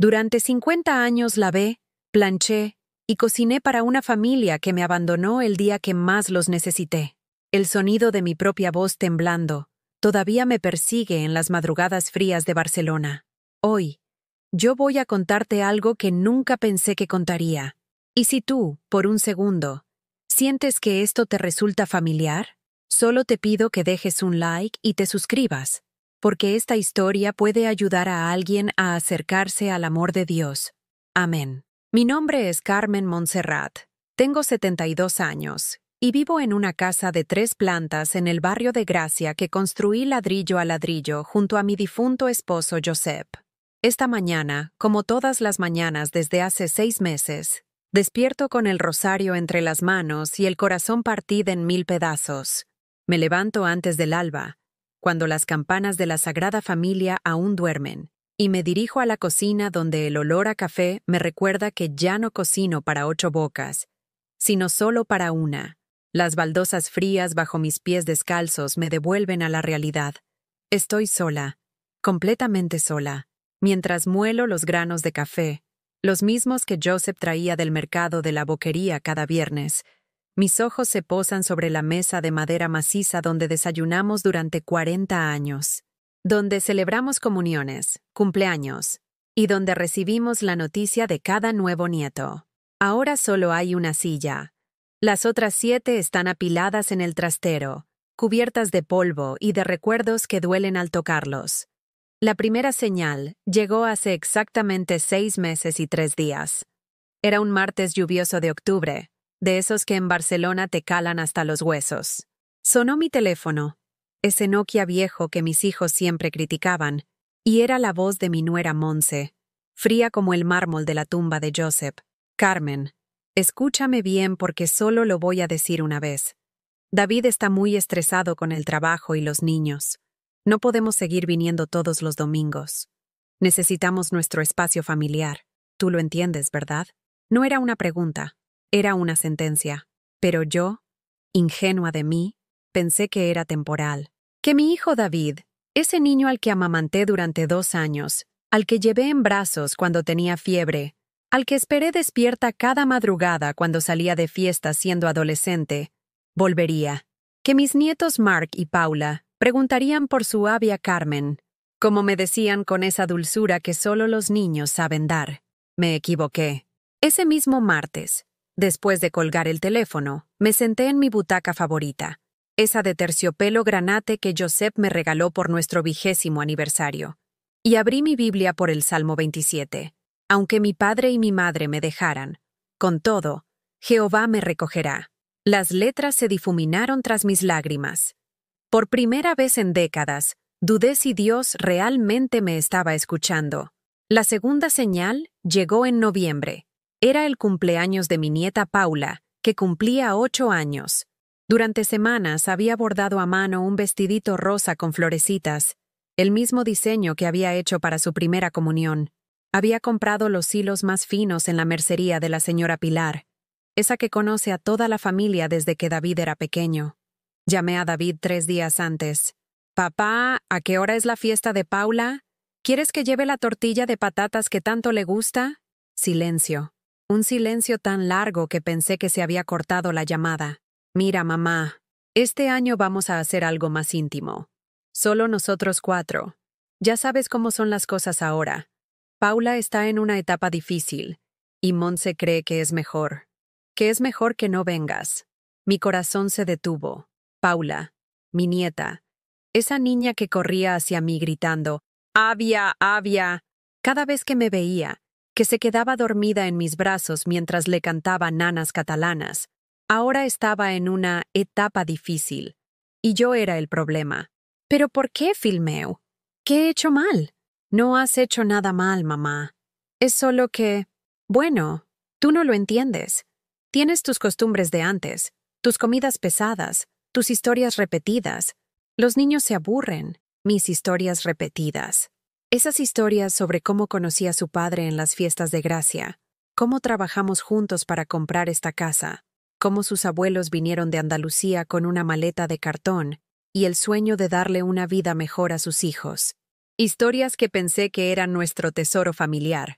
Durante 50 años lavé, planché y cociné para una familia que me abandonó el día que más los necesité. El sonido de mi propia voz temblando todavía me persigue en las madrugadas frías de Barcelona. Hoy, yo voy a contarte algo que nunca pensé que contaría. Y si tú, por un segundo, sientes que esto te resulta familiar, solo te pido que dejes un like y te suscribas, porque esta historia puede ayudar a alguien a acercarse al amor de Dios. Amén. Mi nombre es Carmen Montserrat. Tengo 72 años y vivo en una casa de 3 plantas en el barrio de Gracia que construí ladrillo a ladrillo junto a mi difunto esposo Josep. Esta mañana, como todas las mañanas desde hace 6 meses, despierto con el rosario entre las manos y el corazón partido en 1000 pedazos. Me levanto antes del alba, cuando las campanas de la Sagrada Familia aún duermen, y me dirijo a la cocina donde el olor a café me recuerda que ya no cocino para 8 bocas, sino solo para una. Las baldosas frías bajo mis pies descalzos me devuelven a la realidad. Estoy sola, completamente sola, mientras muelo los granos de café, los mismos que Josep traía del mercado de la boquería cada viernes. Mis ojos se posan sobre la mesa de madera maciza donde desayunamos durante 40 años, donde celebramos comuniones, cumpleaños, y donde recibimos la noticia de cada nuevo nieto. Ahora solo hay una silla. Las otras 7 están apiladas en el trastero, cubiertas de polvo y de recuerdos que duelen al tocarlos. La primera señal llegó hace exactamente 6 meses y 3 días. Era un martes lluvioso de octubre, de esos que en Barcelona te calan hasta los huesos. Sonó mi teléfono, ese Nokia viejo que mis hijos siempre criticaban, y era la voz de mi nuera Monse, fría como el mármol de la tumba de Josep. Carmen, escúchame bien porque solo lo voy a decir una vez. David está muy estresado con el trabajo y los niños. No podemos seguir viniendo todos los domingos. Necesitamos nuestro espacio familiar. Tú lo entiendes, ¿verdad? No era una pregunta, era una sentencia. Pero yo, ingenua de mí, pensé que era temporal. Que mi hijo David, ese niño al que amamanté durante 2 años, al que llevé en brazos cuando tenía fiebre, al que esperé despierta cada madrugada cuando salía de fiesta siendo adolescente, volvería. Que mis nietos Mark y Paula preguntarían por su avia Carmen, como me decían con esa dulzura que solo los niños saben dar. Me equivoqué. Ese mismo martes, después de colgar el teléfono, me senté en mi butaca favorita, esa de terciopelo granate que Josep me regaló por nuestro 20º aniversario, y abrí mi Biblia por el Salmo 27. Aunque mi padre y mi madre me dejaran, con todo, Jehová me recogerá. Las letras se difuminaron tras mis lágrimas. Por primera vez en décadas, dudé si Dios realmente me estaba escuchando. La segunda señal llegó en noviembre. Era el cumpleaños de mi nieta Paula, que cumplía 8 años. Durante semanas había bordado a mano un vestidito rosa con florecitas, el mismo diseño que había hecho para su primera comunión. Había comprado los hilos más finos en la mercería de la señora Pilar, esa que conoce a toda la familia desde que David era pequeño. Llamé a David 3 días antes. «Papá, ¿a qué hora es la fiesta de Paula? ¿Quieres que lleve la tortilla de patatas que tanto le gusta?» Silencio. Un silencio tan largo que pensé que se había cortado la llamada. «Mira, mamá, este año vamos a hacer algo más íntimo. Solo nosotros 4. Ya sabes cómo son las cosas ahora. Paula está en una etapa difícil, y Monse cree que es mejor. Que es mejor que no vengas». Mi corazón se detuvo. Paula, mi nieta, esa niña que corría hacia mí gritando, «¡Avia, Avia!», cada vez que me veía, que se quedaba dormida en mis brazos mientras le cantaba nanas catalanas, ahora estaba en una etapa difícil, y yo era el problema. «¿Pero por qué, Filmeu? ¿Qué he hecho mal?» «No has hecho nada mal, mamá. Es solo que, bueno, tú no lo entiendes. Tienes tus costumbres de antes, tus comidas pesadas, tus historias repetidas. Los niños se aburren, mis historias repetidas. Esas historias sobre cómo conocí a su padre en las fiestas de Gracia, cómo trabajamos juntos para comprar esta casa, cómo sus abuelos vinieron de Andalucía con una maleta de cartón y el sueño de darle una vida mejor a sus hijos. Historias que pensé que eran nuestro tesoro familiar,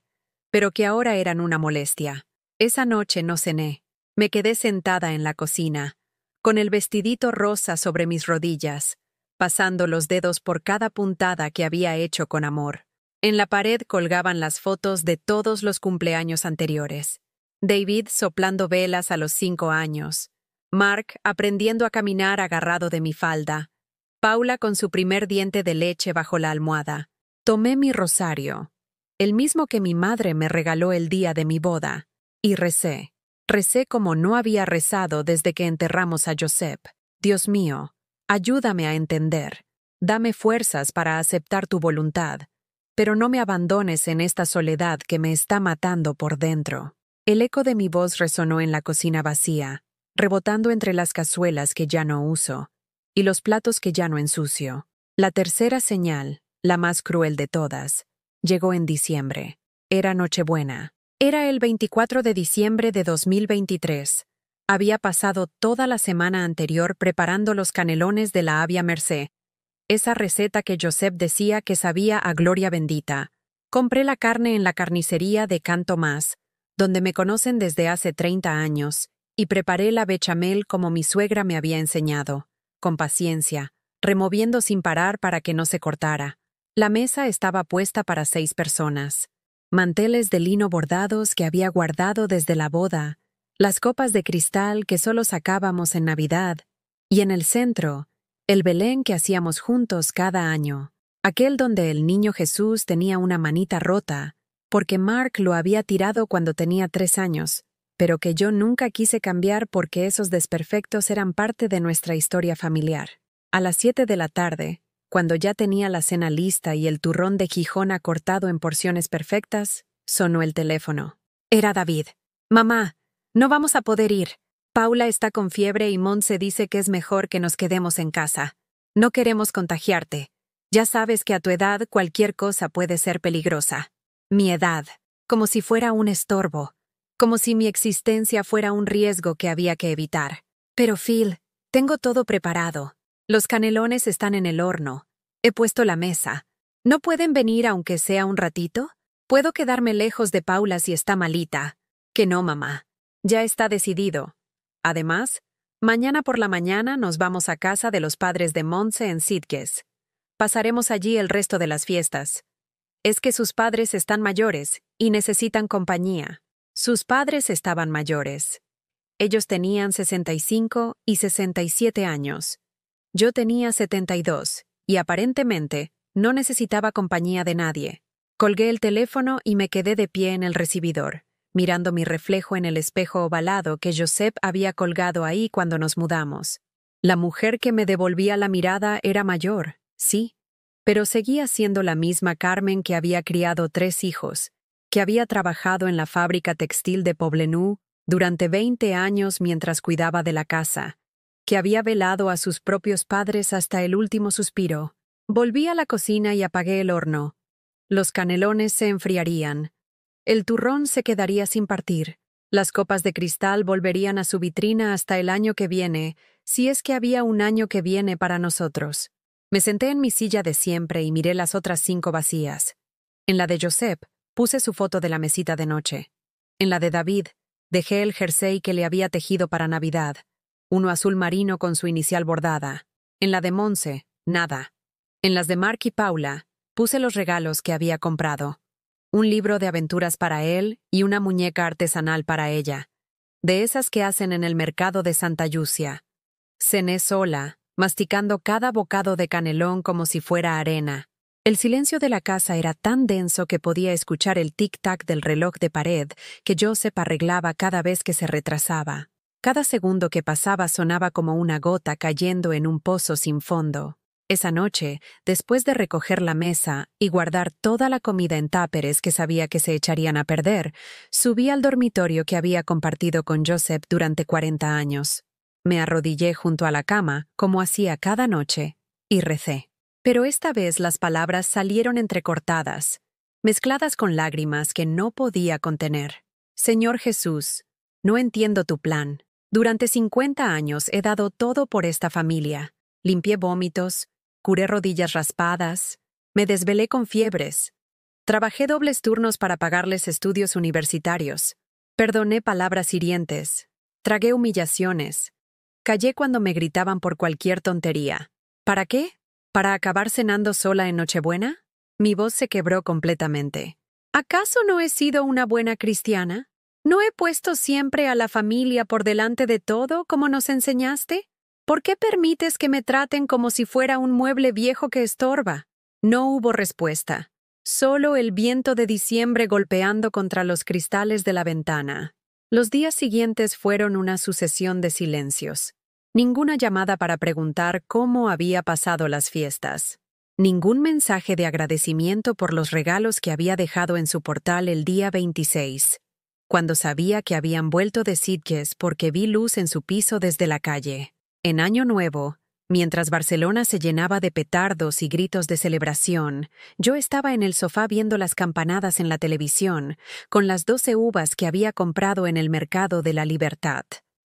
pero que ahora eran una molestia. Esa noche no cené. Me quedé sentada en la cocina, con el vestidito rosa sobre mis rodillas, pasando los dedos por cada puntada que había hecho con amor. En la pared colgaban las fotos de todos los cumpleaños anteriores. David soplando velas a los 5 años. Mark aprendiendo a caminar agarrado de mi falda. Paula con su primer diente de leche bajo la almohada. Tomé mi rosario, el mismo que mi madre me regaló el día de mi boda, y recé. Recé como no había rezado desde que enterramos a Joseph. Dios mío, ayúdame a entender. Dame fuerzas para aceptar tu voluntad, pero no me abandones en esta soledad que me está matando por dentro. El eco de mi voz resonó en la cocina vacía, rebotando entre las cazuelas que ya no uso y los platos que ya no ensucio. La tercera señal, la más cruel de todas, llegó en diciembre. Era Nochebuena. Era el 24 de diciembre de 2023. Había pasado toda la semana anterior preparando los canelones de la Avia Mercé, esa receta que Joseph decía que sabía a gloria bendita. Compré la carne en la carnicería de Can Tomás, donde me conocen desde hace 30 años, y preparé la bechamel como mi suegra me había enseñado, con paciencia, removiendo sin parar para que no se cortara. La mesa estaba puesta para 6 personas. Manteles de lino bordados que había guardado desde la boda, las copas de cristal que solo sacábamos en Navidad, y en el centro, el Belén que hacíamos juntos cada año, aquel donde el niño Jesús tenía una manita rota, porque Mark lo había tirado cuando tenía 3 años, pero que yo nunca quise cambiar porque esos desperfectos eran parte de nuestra historia familiar. A las 7 de la tarde, cuando ya tenía la cena lista y el turrón de Gijona cortado en porciones perfectas, sonó el teléfono. Era David. «Mamá, no vamos a poder ir. Paula está con fiebre y Montse dice que es mejor que nos quedemos en casa. No queremos contagiarte. Ya sabes que a tu edad cualquier cosa puede ser peligrosa». Mi edad, como si fuera un estorbo, como si mi existencia fuera un riesgo que había que evitar. «Pero Phil, tengo todo preparado. Los canelones están en el horno. He puesto la mesa. ¿No pueden venir aunque sea un ratito? Puedo quedarme lejos de Paula si está malita». «Que no, mamá. Ya está decidido. Además, mañana por la mañana nos vamos a casa de los padres de Montse en Sitges. Pasaremos allí el resto de las fiestas. Es que sus padres están mayores y necesitan compañía». Sus padres estaban mayores. Ellos tenían 65 y 67 años. Yo tenía 72, y aparentemente no necesitaba compañía de nadie. Colgué el teléfono y me quedé de pie en el recibidor, mirando mi reflejo en el espejo ovalado que Joseph había colgado ahí cuando nos mudamos. La mujer que me devolvía la mirada era mayor, sí, pero seguía siendo la misma Carmen que había criado 3 hijos, que había trabajado en la fábrica textil de Poblenou durante 20 años mientras cuidaba de la casa, que había velado a sus propios padres hasta el último suspiro. Volví a la cocina y apagué el horno. Los canelones se enfriarían. El turrón se quedaría sin partir. Las copas de cristal volverían a su vitrina hasta el año que viene, si es que había un año que viene para nosotros. Me senté en mi silla de siempre y miré las otras 5 vacías. En la de Joseph, puse su foto de la mesita de noche. En la de David, dejé el jersey que le había tejido para Navidad, uno azul marino con su inicial bordada. En la de Montse, nada. En las de Mark y Paula, puse los regalos que había comprado. Un libro de aventuras para él y una muñeca artesanal para ella, de esas que hacen en el mercado de Santa Yucia. Cené sola, masticando cada bocado de canelón como si fuera arena. El silencio de la casa era tan denso que podía escuchar el tic-tac del reloj de pared que Joseph arreglaba cada vez que se retrasaba. Cada segundo que pasaba sonaba como una gota cayendo en un pozo sin fondo. Esa noche, después de recoger la mesa y guardar toda la comida en táperes que sabía que se echarían a perder, subí al dormitorio que había compartido con Joseph durante 40 años. Me arrodillé junto a la cama, como hacía cada noche, y recé. Pero esta vez las palabras salieron entrecortadas, mezcladas con lágrimas que no podía contener. «Señor Jesús, no entiendo tu plan. Durante 50 años he dado todo por esta familia. Limpié vómitos, curé rodillas raspadas, me desvelé con fiebres. Trabajé dobles turnos para pagarles estudios universitarios. Perdoné palabras hirientes. Tragué humillaciones. Callé cuando me gritaban por cualquier tontería. ¿Para qué? ¿Para acabar cenando sola en Nochebuena? Mi voz se quebró completamente. ¿Acaso no he sido una buena cristiana? ¿No he puesto siempre a la familia por delante de todo, como nos enseñaste? ¿Por qué permites que me traten como si fuera un mueble viejo que estorba? No hubo respuesta. Solo el viento de diciembre golpeando contra los cristales de la ventana. Los días siguientes fueron una sucesión de silencios. Ninguna llamada para preguntar cómo había pasado las fiestas. Ningún mensaje de agradecimiento por los regalos que había dejado en su portal el día 26, cuando sabía que habían vuelto de Sitges porque vi luz en su piso desde la calle. En Año Nuevo, mientras Barcelona se llenaba de petardos y gritos de celebración, yo estaba en el sofá viendo las campanadas en la televisión, con las 12 uvas que había comprado en el mercado de la Libertad.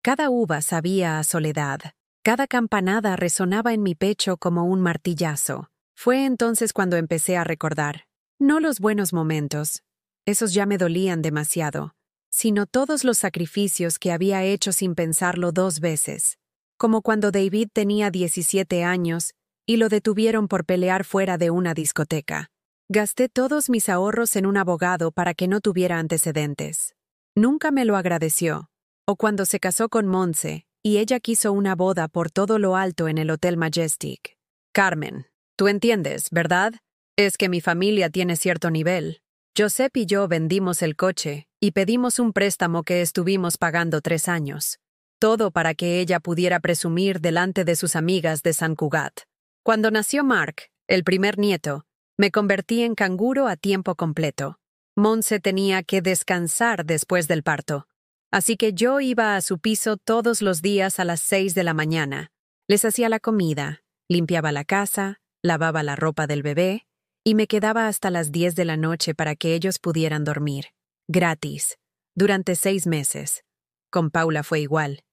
Cada uva sabía a soledad. Cada campanada resonaba en mi pecho como un martillazo. Fue entonces cuando empecé a recordar, no los buenos momentos, esos ya me dolían demasiado, sino todos los sacrificios que había hecho sin pensarlo 2 veces. Como cuando David tenía 17 años y lo detuvieron por pelear fuera de una discoteca. Gasté todos mis ahorros en un abogado para que no tuviera antecedentes. Nunca me lo agradeció. O cuando se casó con Montse y ella quiso una boda por todo lo alto en el Hotel Majestic. Carmen, tú entiendes, ¿verdad? Es que mi familia tiene cierto nivel. Josep y yo vendimos el coche y pedimos un préstamo que estuvimos pagando 3 años. Todo para que ella pudiera presumir delante de sus amigas de San Cugat. Cuando nació Marc, el primer nieto, me convertí en canguro a tiempo completo. Montse tenía que descansar después del parto. Así que yo iba a su piso todos los días a las 6 de la mañana. Les hacía la comida, limpiaba la casa, lavaba la ropa del bebé y me quedaba hasta las 10 de la noche para que ellos pudieran dormir. Gratis. Durante 6 meses. Con Paula fue igual.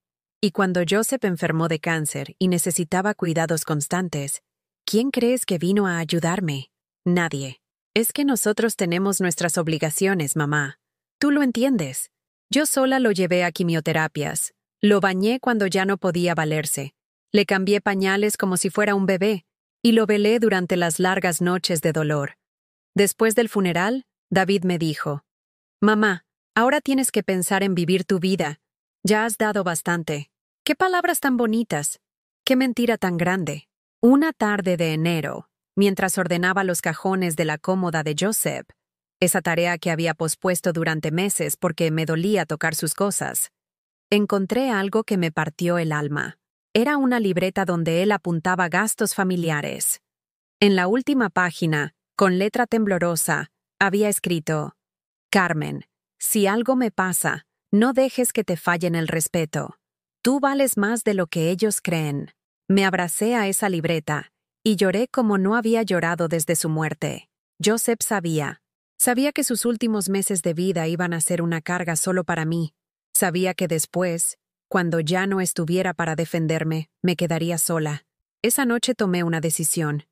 Y cuando Josep enfermó de cáncer y necesitaba cuidados constantes, ¿quién crees que vino a ayudarme? Nadie. Es que nosotros tenemos nuestras obligaciones, mamá. Tú lo entiendes. Yo sola lo llevé a quimioterapias. Lo bañé cuando ya no podía valerse. Le cambié pañales como si fuera un bebé. Y lo velé durante las largas noches de dolor. Después del funeral, David me dijo, «Mamá, ahora tienes que pensar en vivir tu vida. Ya has dado bastante». ¡Qué palabras tan bonitas! ¡Qué mentira tan grande! Una tarde de enero, mientras ordenaba los cajones de la cómoda de Josep, esa tarea que había pospuesto durante meses porque me dolía tocar sus cosas, encontré algo que me partió el alma. Era una libreta donde él apuntaba gastos familiares. En la última página, con letra temblorosa, había escrito, «Carmen, si algo me pasa, no dejes que te fallen el respeto. Tú vales más de lo que ellos creen». Me abracé a esa libreta y lloré como no había llorado desde su muerte. Josep sabía que sus últimos meses de vida iban a ser una carga solo para mí. Sabía que después, cuando ya no estuviera para defenderme, me quedaría sola. Esa noche tomé una decisión.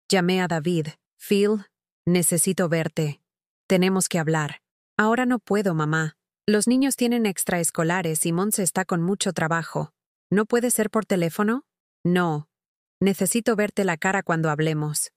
Llamé a David. «Phil, necesito verte. Tenemos que hablar». «Ahora no puedo, mamá. Los niños tienen extraescolares y Montse está con mucho trabajo. ¿No puede ser por teléfono?» «No. Necesito verte la cara cuando hablemos».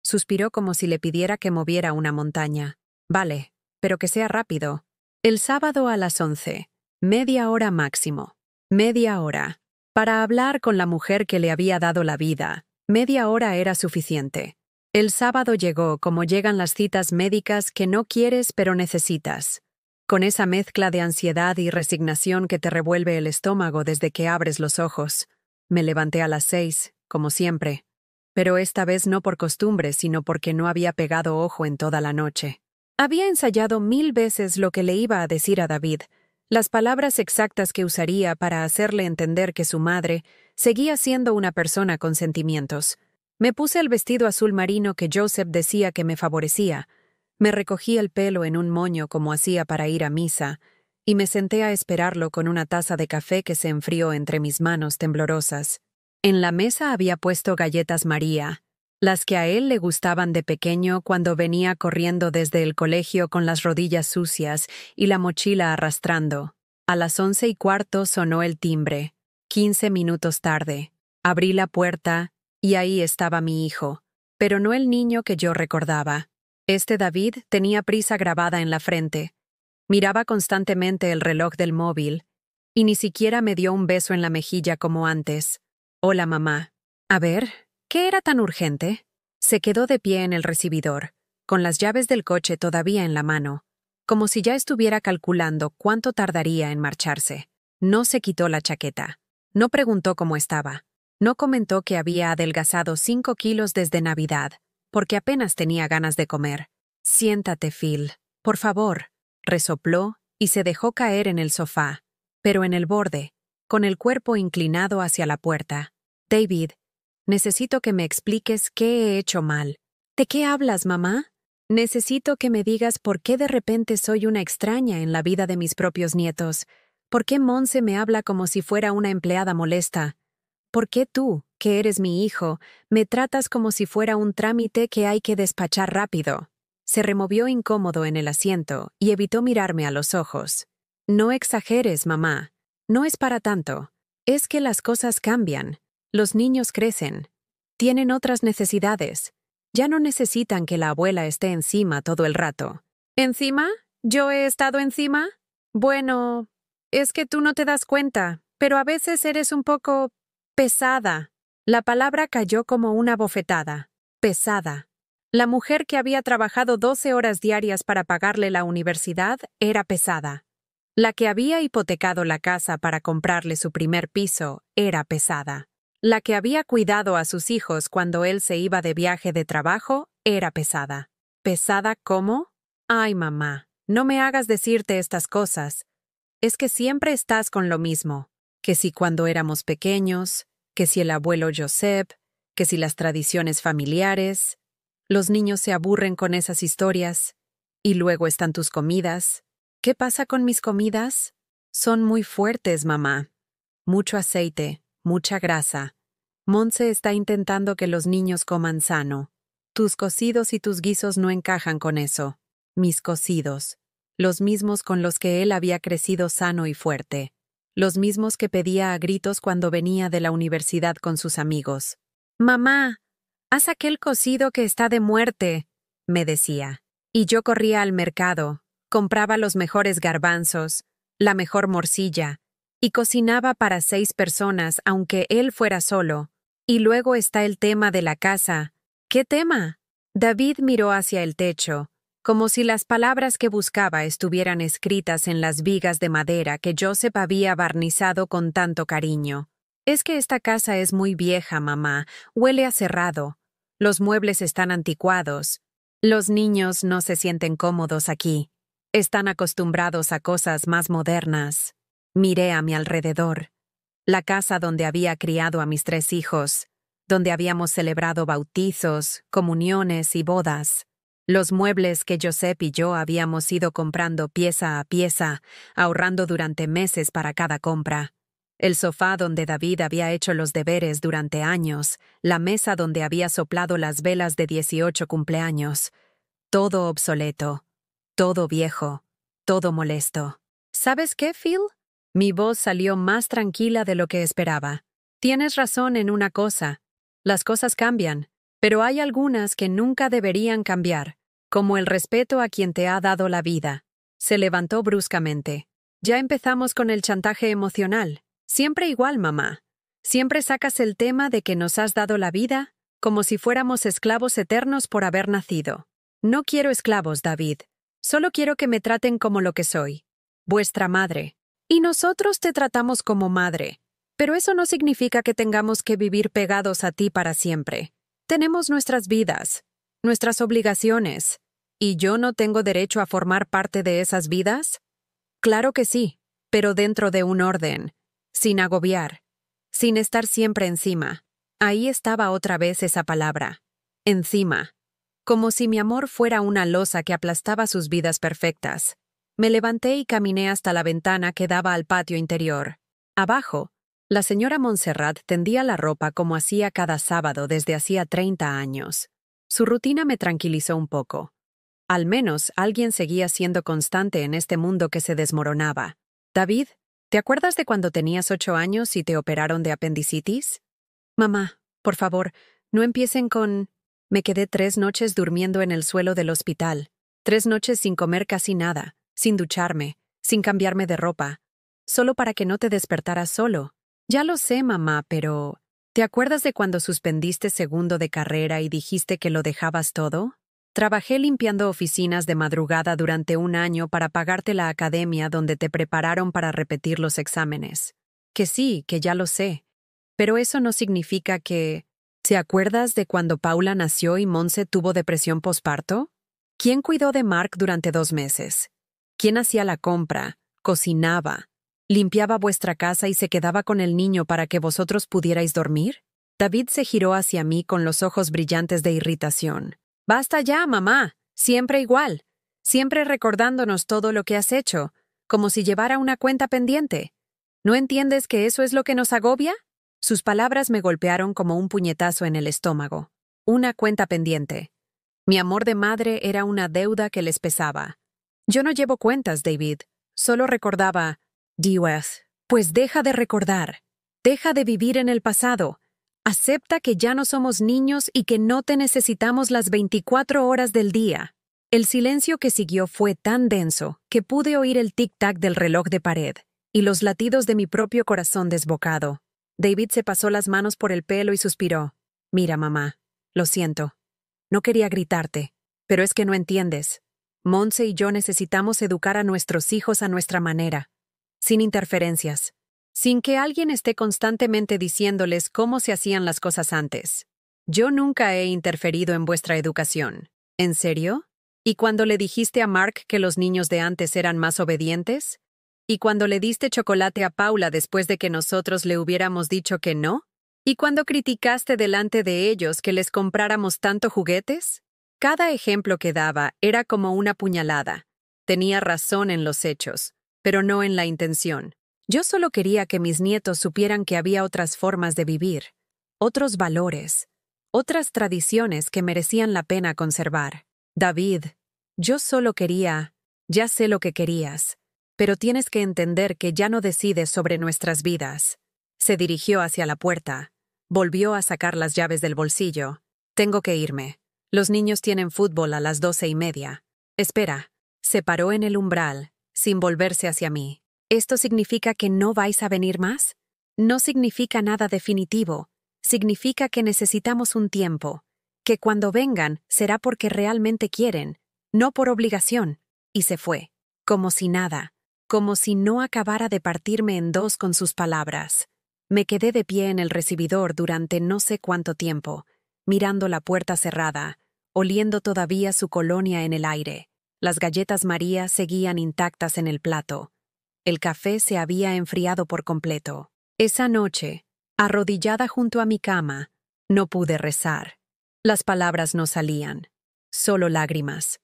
Suspiró como si le pidiera que moviera una montaña. «Vale, pero que sea rápido». El sábado a las 11. Media hora máximo. Media hora. Para hablar con la mujer que le había dado la vida, media hora era suficiente. El sábado llegó como llegan las citas médicas que no quieres pero necesitas. Con esa mezcla de ansiedad y resignación que te revuelve el estómago desde que abres los ojos. Me levanté a las 6, como siempre. Pero esta vez no por costumbre, sino porque no había pegado ojo en toda la noche. Había ensayado 1000 veces lo que le iba a decir a David, las palabras exactas que usaría para hacerle entender que su madre seguía siendo una persona con sentimientos. Me puse el vestido azul marino que Josep decía que me favorecía. Me recogí el pelo en un moño como hacía para ir a misa, y me senté a esperarlo con una taza de café que se enfrió entre mis manos temblorosas. En la mesa había puesto galletas María, las que a él le gustaban de pequeño cuando venía corriendo desde el colegio con las rodillas sucias y la mochila arrastrando. A las 11:15 sonó el timbre. 15 minutos tarde. Abrí la puerta y ahí estaba mi hijo, pero no el niño que yo recordaba. David tenía prisa grabada en la frente. Miraba constantemente el reloj del móvil y ni siquiera me dio un beso en la mejilla como antes. Hola, mamá. A ver, ¿qué era tan urgente? Se quedó de pie en el recibidor, con las llaves del coche todavía en la mano, como si ya estuviera calculando cuánto tardaría en marcharse. No se quitó la chaqueta. No preguntó cómo estaba. No comentó que había adelgazado 5 kilos desde Navidad, porque apenas tenía ganas de comer. Siéntate, Phil. Por favor. Resopló y se dejó caer en el sofá, pero en el borde, con el cuerpo inclinado hacia la puerta. David, necesito que me expliques qué he hecho mal. ¿De qué hablas, mamá? Necesito que me digas por qué de repente soy una extraña en la vida de mis propios nietos. ¿Por qué Monse me habla como si fuera una empleada molesta? ¿Por qué tú, que eres mi hijo, me tratas como si fuera un trámite que hay que despachar rápido? Se removió incómodo en el asiento y evitó mirarme a los ojos. No exageres, mamá. No es para tanto. Es que las cosas cambian. Los niños crecen. Tienen otras necesidades. Ya no necesitan que la abuela esté encima todo el rato. ¿Encima? ¿Yo he estado encima? Bueno, es que tú no te das cuenta, pero a veces eres un poco pesada. La palabra cayó como una bofetada. Pesada. La mujer que había trabajado 12 horas diarias para pagarle la universidad era pesada. La que había hipotecado la casa para comprarle su primer piso era pesada. La que había cuidado a sus hijos cuando él se iba de viaje de trabajo era pesada. ¿Pesada cómo? Ay, mamá, no me hagas decirte estas cosas. Es que siempre estás con lo mismo. Que si cuando éramos pequeños, que si el abuelo Josep, que si las tradiciones familiares. Los niños se aburren con esas historias. Y luego están tus comidas. ¿Qué pasa con mis comidas? Son muy fuertes, mamá. Mucho aceite, mucha grasa. Monse está intentando que los niños coman sano. Tus cocidos y tus guisos no encajan con eso. Mis cocidos. Los mismos con los que él había crecido sano y fuerte. Los mismos que pedía a gritos cuando venía de la universidad con sus amigos. Mamá, haz aquel cocido que está de muerte, me decía. Y yo corría al mercado, compraba los mejores garbanzos, la mejor morcilla, y cocinaba para 6 personas aunque él fuera solo. Y luego está el tema de la casa. ¿Qué tema? David miró hacia el techo, como si las palabras que buscaba estuvieran escritas en las vigas de madera que Joseph había barnizado con tanto cariño. Es que esta casa es muy vieja, mamá, huele a cerrado. Los muebles están anticuados. Los niños no se sienten cómodos aquí. Están acostumbrados a cosas más modernas. Miré a mi alrededor. La casa donde había criado a mis 3 hijos, donde habíamos celebrado bautizos, comuniones y bodas. Los muebles que Josep y yo habíamos ido comprando pieza a pieza, ahorrando durante meses para cada compra. El sofá donde David había hecho los deberes durante años, la mesa donde había soplado las velas de 18 cumpleaños. Todo obsoleto, todo viejo, todo molesto. ¿Sabes qué, Phil? Mi voz salió más tranquila de lo que esperaba. Tienes razón en una cosa. Las cosas cambian, pero hay algunas que nunca deberían cambiar, como el respeto a quien te ha dado la vida. Se levantó bruscamente. Ya empezamos con el chantaje emocional. Siempre igual, mamá. Siempre sacas el tema de que nos has dado la vida, como si fuéramos esclavos eternos por haber nacido. No quiero esclavos, David. Solo quiero que me traten como lo que soy. Vuestra madre. Y nosotros te tratamos como madre. Pero eso no significa que tengamos que vivir pegados a ti para siempre. Tenemos nuestras vidas, nuestras obligaciones. ¿Y yo no tengo derecho a formar parte de esas vidas? Claro que sí, pero dentro de un orden. Sin agobiar, sin estar siempre encima. Ahí estaba otra vez esa palabra. Encima. Como si mi amor fuera una losa que aplastaba sus vidas perfectas. Me levanté y caminé hasta la ventana que daba al patio interior. Abajo, La señora Montserrat tendía la ropa como hacía cada sábado desde hacía 30 años. Su rutina me tranquilizó un poco. Al menos alguien seguía siendo constante en este mundo que se desmoronaba. David, ¿te acuerdas de cuando tenías 8 años y te operaron de apendicitis? Mamá, por favor, no empiecen con... Me quedé 3 noches durmiendo en el suelo del hospital. 3 noches sin comer casi nada, sin ducharme, sin cambiarme de ropa. Solo para que no te despertaras solo. Ya lo sé, mamá, pero... ¿Te acuerdas de cuando suspendiste segundo de carrera y dijiste que lo dejabas todo? Trabajé limpiando oficinas de madrugada durante 1 año para pagarte la academia donde te prepararon para repetir los exámenes. Que sí, que ya lo sé. Pero eso no significa que... ¿Te acuerdas de cuando Paula nació y Monse tuvo depresión posparto? ¿Quién cuidó de Mark durante 2 meses? ¿Quién hacía la compra, cocinaba, limpiaba vuestra casa y se quedaba con el niño para que vosotros pudierais dormir? David se giró hacia mí con los ojos brillantes de irritación. «Basta ya, mamá. Siempre igual. Siempre recordándonos todo lo que has hecho, como si llevara una cuenta pendiente. ¿No entiendes que eso es lo que nos agobia?» Sus palabras me golpearon como un puñetazo en el estómago. Una cuenta pendiente. Mi amor de madre era una deuda que les pesaba. Yo no llevo cuentas, David. Solo recordaba... Dios, pues deja de recordar. Deja de vivir en el pasado. Acepta que ya no somos niños y que no te necesitamos las 24 horas del día. El silencio que siguió fue tan denso que pude oír el tic-tac del reloj de pared y los latidos de mi propio corazón desbocado. David se pasó las manos por el pelo y suspiró. «Mira, mamá, lo siento. No quería gritarte, pero es que no entiendes. Monse y yo necesitamos educar a nuestros hijos a nuestra manera, sin interferencias, sin que alguien esté constantemente diciéndoles cómo se hacían las cosas antes. Yo nunca he interferido en vuestra educación. ¿En serio? ¿Y cuando le dijiste a Mark que los niños de antes eran más obedientes? ¿Y cuando le diste chocolate a Paula después de que nosotros le hubiéramos dicho que no? ¿Y cuando criticaste delante de ellos que les compráramos tanto juguetes? Cada ejemplo que daba era como una puñalada. Tenía razón en los hechos, pero no en la intención. Yo solo quería que mis nietos supieran que había otras formas de vivir, otros valores, otras tradiciones que merecían la pena conservar. David, yo solo quería... Ya sé lo que querías, pero tienes que entender que ya no decides sobre nuestras vidas. Se dirigió hacia la puerta. Volvió a sacar las llaves del bolsillo. Tengo que irme. Los niños tienen fútbol a las 12:30. Espera. Se paró en el umbral, sin volverse hacia mí. ¿Esto significa que no vais a venir más? No significa nada definitivo. Significa que necesitamos un tiempo. Que cuando vengan será porque realmente quieren, no por obligación. Y se fue. Como si nada. Como si no acabara de partirme en dos con sus palabras. Me quedé de pie en el recibidor durante no sé cuánto tiempo, mirando la puerta cerrada, oliendo todavía su colonia en el aire. Las galletas María seguían intactas en el plato. El café se había enfriado por completo. Esa noche, arrodillada junto a mi cama, no pude rezar. Las palabras no salían, solo lágrimas.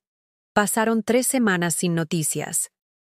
Pasaron 3 semanas sin noticias.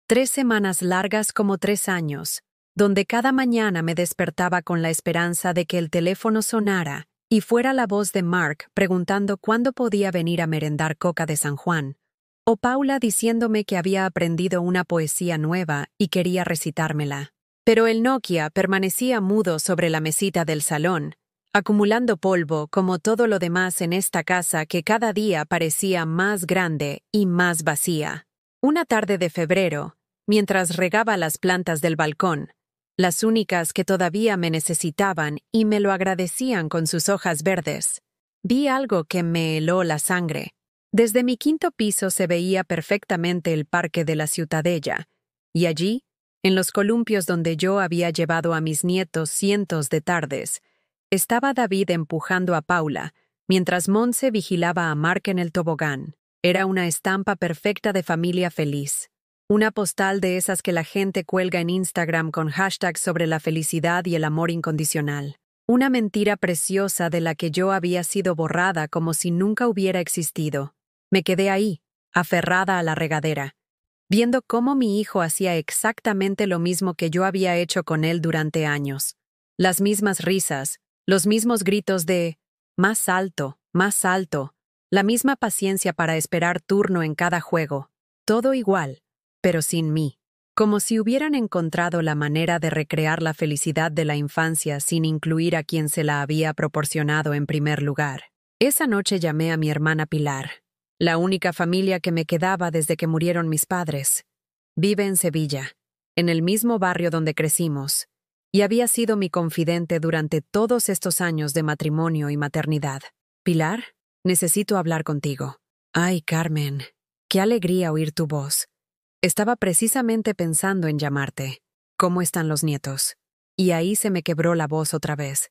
3 semanas largas como 3 años, donde cada mañana me despertaba con la esperanza de que el teléfono sonara y fuera la voz de Mark preguntando cuándo podía venir a merendar coca de San Juan, o Paula diciéndome que había aprendido una poesía nueva y quería recitármela. Pero el Nokia permanecía mudo sobre la mesita del salón, acumulando polvo como todo lo demás en esta casa que cada día parecía más grande y más vacía. Una tarde de febrero, mientras regaba las plantas del balcón, las únicas que todavía me necesitaban y me lo agradecían con sus hojas verdes, vi algo que me heló la sangre. Desde mi 5º piso se veía perfectamente el parque de la Ciutadella, y allí, en los columpios donde yo había llevado a mis nietos cientos de tardes, estaba David empujando a Paula, mientras Monse vigilaba a Mark en el tobogán. Era una estampa perfecta de familia feliz. Una postal de esas que la gente cuelga en Instagram con hashtags sobre la felicidad y el amor incondicional. Una mentira preciosa de la que yo había sido borrada como si nunca hubiera existido. Me quedé ahí, aferrada a la regadera, viendo cómo mi hijo hacía exactamente lo mismo que yo había hecho con él durante años. Las mismas risas, los mismos gritos de más alto, la misma paciencia para esperar turno en cada juego. Todo igual, pero sin mí. Como si hubieran encontrado la manera de recrear la felicidad de la infancia sin incluir a quien se la había proporcionado en primer lugar. Esa noche llamé a mi hermana Pilar, la única familia que me quedaba desde que murieron mis padres. Vive en Sevilla, en el mismo barrio donde crecimos, y había sido mi confidente durante todos estos años de matrimonio y maternidad. Pilar, necesito hablar contigo. Ay, Carmen, qué alegría oír tu voz. Estaba precisamente pensando en llamarte. ¿Cómo están los nietos? Y ahí se me quebró la voz otra vez.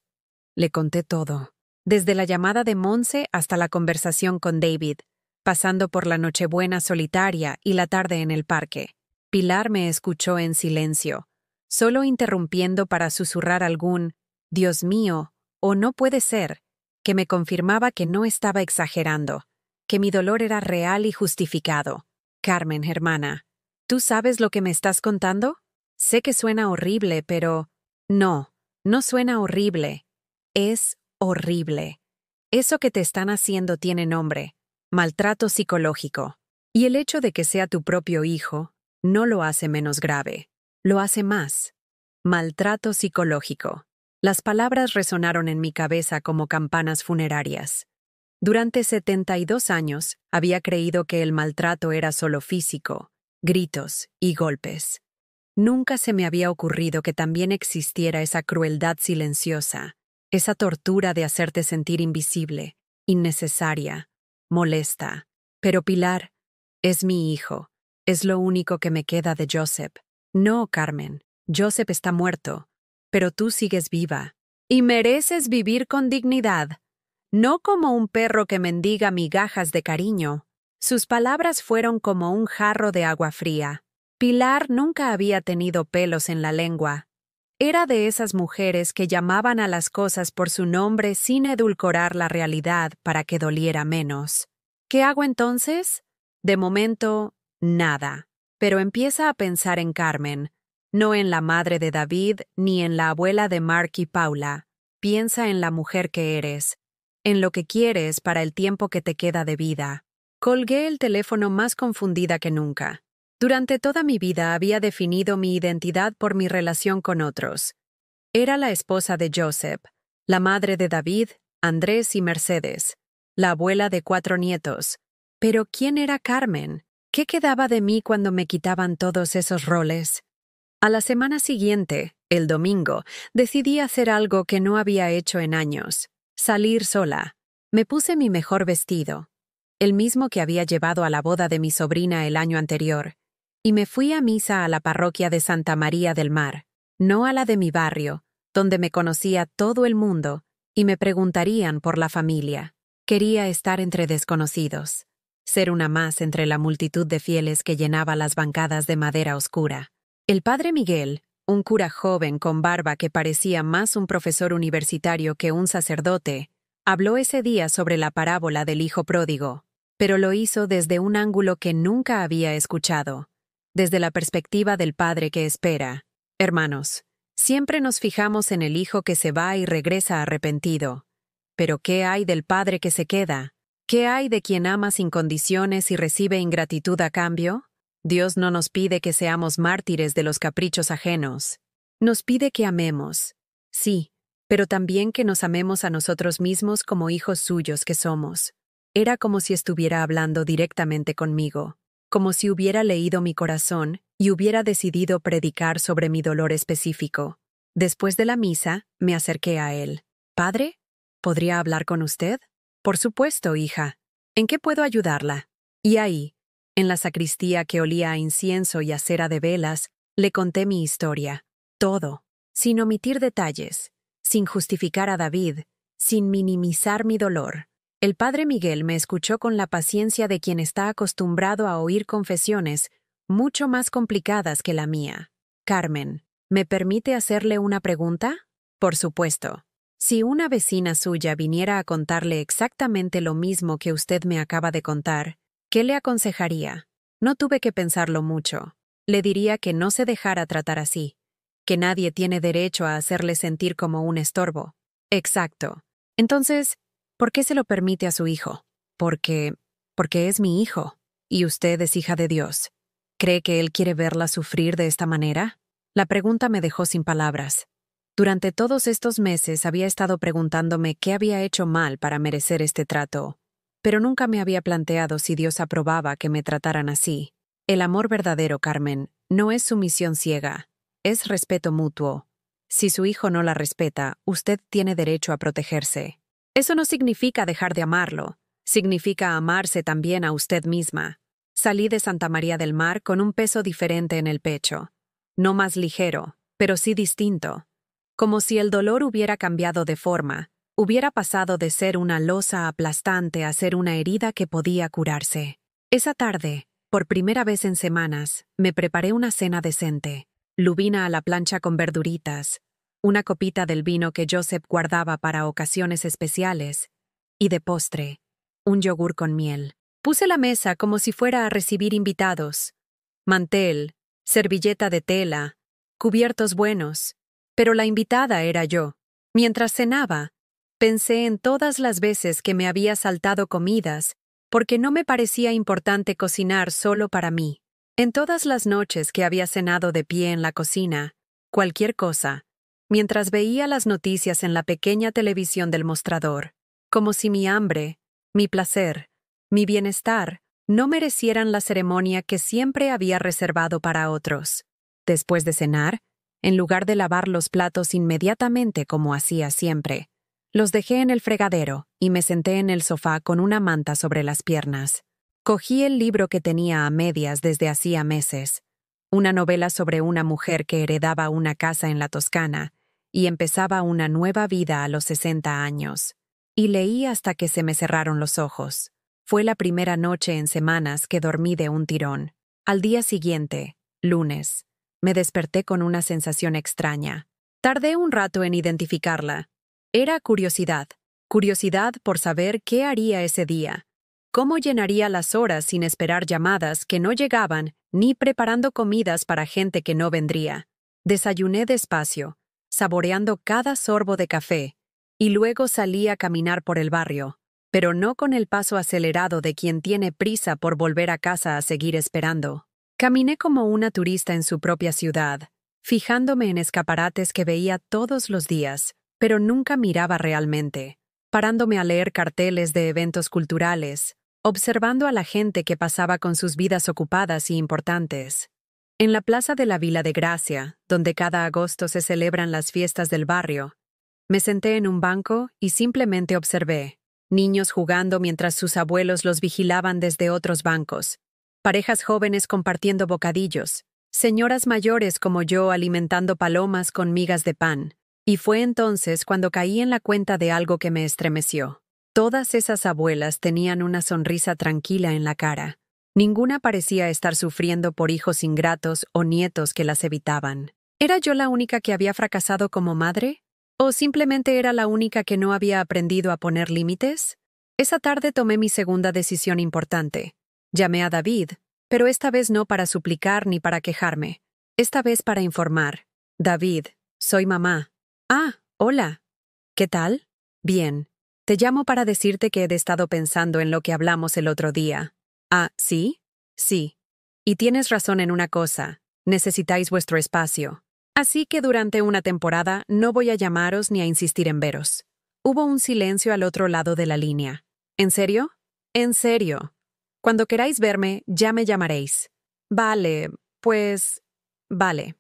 Le conté todo, desde la llamada de Monse hasta la conversación con David, pasando por la Nochebuena solitaria y la tarde en el parque. Pilar me escuchó en silencio, solo interrumpiendo para susurrar algún «Dios mío» o «no puede ser», que me confirmaba que no estaba exagerando, que mi dolor era real y justificado. Carmen, hermana, ¿tú sabes lo que me estás contando? Sé que suena horrible, pero… No suena horrible. Es horrible. Eso que te están haciendo tiene nombre: maltrato psicológico. Y el hecho de que sea tu propio hijo no lo hace menos grave. Lo hace más. Maltrato psicológico. Las palabras resonaron en mi cabeza como campanas funerarias. Durante 72 años había creído que el maltrato era solo físico, gritos y golpes. Nunca se me había ocurrido que también existiera esa crueldad silenciosa, esa tortura de hacerte sentir invisible, innecesaria, molesta. Pero Pilar, es mi hijo, es lo único que me queda de Joseph. No, Carmen, Joseph está muerto, pero tú sigues viva. Y mereces vivir con dignidad, no como un perro que mendiga migajas de cariño. Sus palabras fueron como un jarro de agua fría. Pilar nunca había tenido pelos en la lengua. Era de esas mujeres que llamaban a las cosas por su nombre sin edulcorar la realidad para que doliera menos. ¿Qué hago entonces? De momento, nada. Pero empieza a pensar en Carmen, no en la madre de David ni en la abuela de Mark y Paula. Piensa en la mujer que eres, en lo que quieres para el tiempo que te queda de vida. Colgué el teléfono más confundida que nunca. Durante toda mi vida había definido mi identidad por mi relación con otros. Era la esposa de Joseph, la madre de David, Andrés y Mercedes, la abuela de 4 nietos. Pero ¿quién era Carmen? ¿Qué quedaba de mí cuando me quitaban todos esos roles? A la semana siguiente, el domingo, decidí hacer algo que no había hecho en años: salir sola. Me puse mi mejor vestido, el mismo que había llevado a la boda de mi sobrina el año anterior, y me fui a misa a la parroquia de Santa María del Mar, no a la de mi barrio, donde me conocía todo el mundo y me preguntarían por la familia. Quería estar entre desconocidos, ser una más entre la multitud de fieles que llenaba las bancadas de madera oscura. El padre Miguel, un cura joven con barba que parecía más un profesor universitario que un sacerdote, habló ese día sobre la parábola del hijo pródigo, pero lo hizo desde un ángulo que nunca había escuchado, desde la perspectiva del padre que espera. Hermanos, siempre nos fijamos en el hijo que se va y regresa arrepentido. Pero ¿qué hay del padre que se queda? ¿Qué hay de quien ama sin condiciones y recibe ingratitud a cambio? Dios no nos pide que seamos mártires de los caprichos ajenos. Nos pide que amemos, sí, pero también que nos amemos a nosotros mismos como hijos suyos que somos. Era como si estuviera hablando directamente conmigo, como si hubiera leído mi corazón y hubiera decidido predicar sobre mi dolor específico. Después de la misa, me acerqué a él. «¿Padre? ¿Podría hablar con usted?» «Por supuesto, hija. ¿En qué puedo ayudarla?» Y ahí, en la sacristía que olía a incienso y a cera de velas, le conté mi historia. Todo, sin omitir detalles, sin justificar a David, sin minimizar mi dolor. El padre Miguel me escuchó con la paciencia de quien está acostumbrado a oír confesiones mucho más complicadas que la mía. «Carmen, ¿me permite hacerle una pregunta?» «Por supuesto. Si una vecina suya viniera a contarle exactamente lo mismo que usted me acaba de contar, ¿qué le aconsejaría?» No tuve que pensarlo mucho. Le diría que no se dejara tratar así, que nadie tiene derecho a hacerle sentir como un estorbo. Exacto. Entonces, ¿por qué se lo permite a su hijo? Porque es mi hijo, y usted es hija de Dios. ¿Cree que él quiere verla sufrir de esta manera? La pregunta me dejó sin palabras. Durante todos estos meses había estado preguntándome qué había hecho mal para merecer este trato, pero nunca me había planteado si Dios aprobaba que me trataran así. El amor verdadero, Carmen, no es sumisión ciega, es respeto mutuo. Si su hijo no la respeta, usted tiene derecho a protegerse. Eso no significa dejar de amarlo, significa amarse también a usted misma. Salí de Santa María del Mar con un peso diferente en el pecho. No más ligero, pero sí distinto. Como si el dolor hubiera cambiado de forma, hubiera pasado de ser una losa aplastante a ser una herida que podía curarse. Esa tarde, por primera vez en semanas, me preparé una cena decente. Lubina a la plancha con verduritas, una copita del vino que Joseph guardaba para ocasiones especiales, y de postre, un yogur con miel. Puse la mesa como si fuera a recibir invitados. Mantel, servilleta de tela, cubiertos buenos. Pero la invitada era yo. Mientras cenaba, pensé en todas las veces que me había saltado comidas, porque no me parecía importante cocinar solo para mí. En todas las noches que había cenado de pie en la cocina, cualquier cosa, mientras veía las noticias en la pequeña televisión del mostrador, como si mi hambre, mi placer, mi bienestar, no merecieran la ceremonia que siempre había reservado para otros. Después de cenar, en lugar de lavar los platos inmediatamente como hacía siempre, los dejé en el fregadero y me senté en el sofá con una manta sobre las piernas. Cogí el libro que tenía a medias desde hacía meses, una novela sobre una mujer que heredaba una casa en la Toscana y empezaba una nueva vida a los 60 años. Y leí hasta que se me cerraron los ojos. Fue la primera noche en semanas que dormí de un tirón. Al día siguiente, lunes, me desperté con una sensación extraña. Tardé un rato en identificarla. Era curiosidad. Curiosidad por saber qué haría ese día. Cómo llenaría las horas sin esperar llamadas que no llegaban ni preparando comidas para gente que no vendría. Desayuné despacio, saboreando cada sorbo de café, y luego salí a caminar por el barrio, pero no con el paso acelerado de quien tiene prisa por volver a casa a seguir esperando. Caminé como una turista en su propia ciudad, fijándome en escaparates que veía todos los días, pero nunca miraba realmente, parándome a leer carteles de eventos culturales, observando a la gente que pasaba con sus vidas ocupadas y importantes. En la plaza de la Vila de Gracia, donde cada agosto se celebran las fiestas del barrio, me senté en un banco y simplemente observé. Niños jugando mientras sus abuelos los vigilaban desde otros bancos, parejas jóvenes compartiendo bocadillos, señoras mayores como yo alimentando palomas con migas de pan. Y fue entonces cuando caí en la cuenta de algo que me estremeció. Todas esas abuelas tenían una sonrisa tranquila en la cara. Ninguna parecía estar sufriendo por hijos ingratos o nietos que las evitaban. ¿Era yo la única que había fracasado como madre? ¿O simplemente era la única que no había aprendido a poner límites? Esa tarde tomé mi segunda decisión importante. Llamé a David, pero esta vez no para suplicar ni para quejarme. Esta vez para informar. David, soy mamá. Ah, hola. ¿Qué tal? Bien. Te llamo para decirte que he estado pensando en lo que hablamos el otro día. Ah, ¿sí? Sí. Y tienes razón en una cosa. Necesitáis vuestro espacio. Así que durante una temporada no voy a llamaros ni a insistir en veros. Hubo un silencio al otro lado de la línea. ¿En serio? En serio. Cuando queráis verme, ya me llamaréis. Vale, pues... Vale.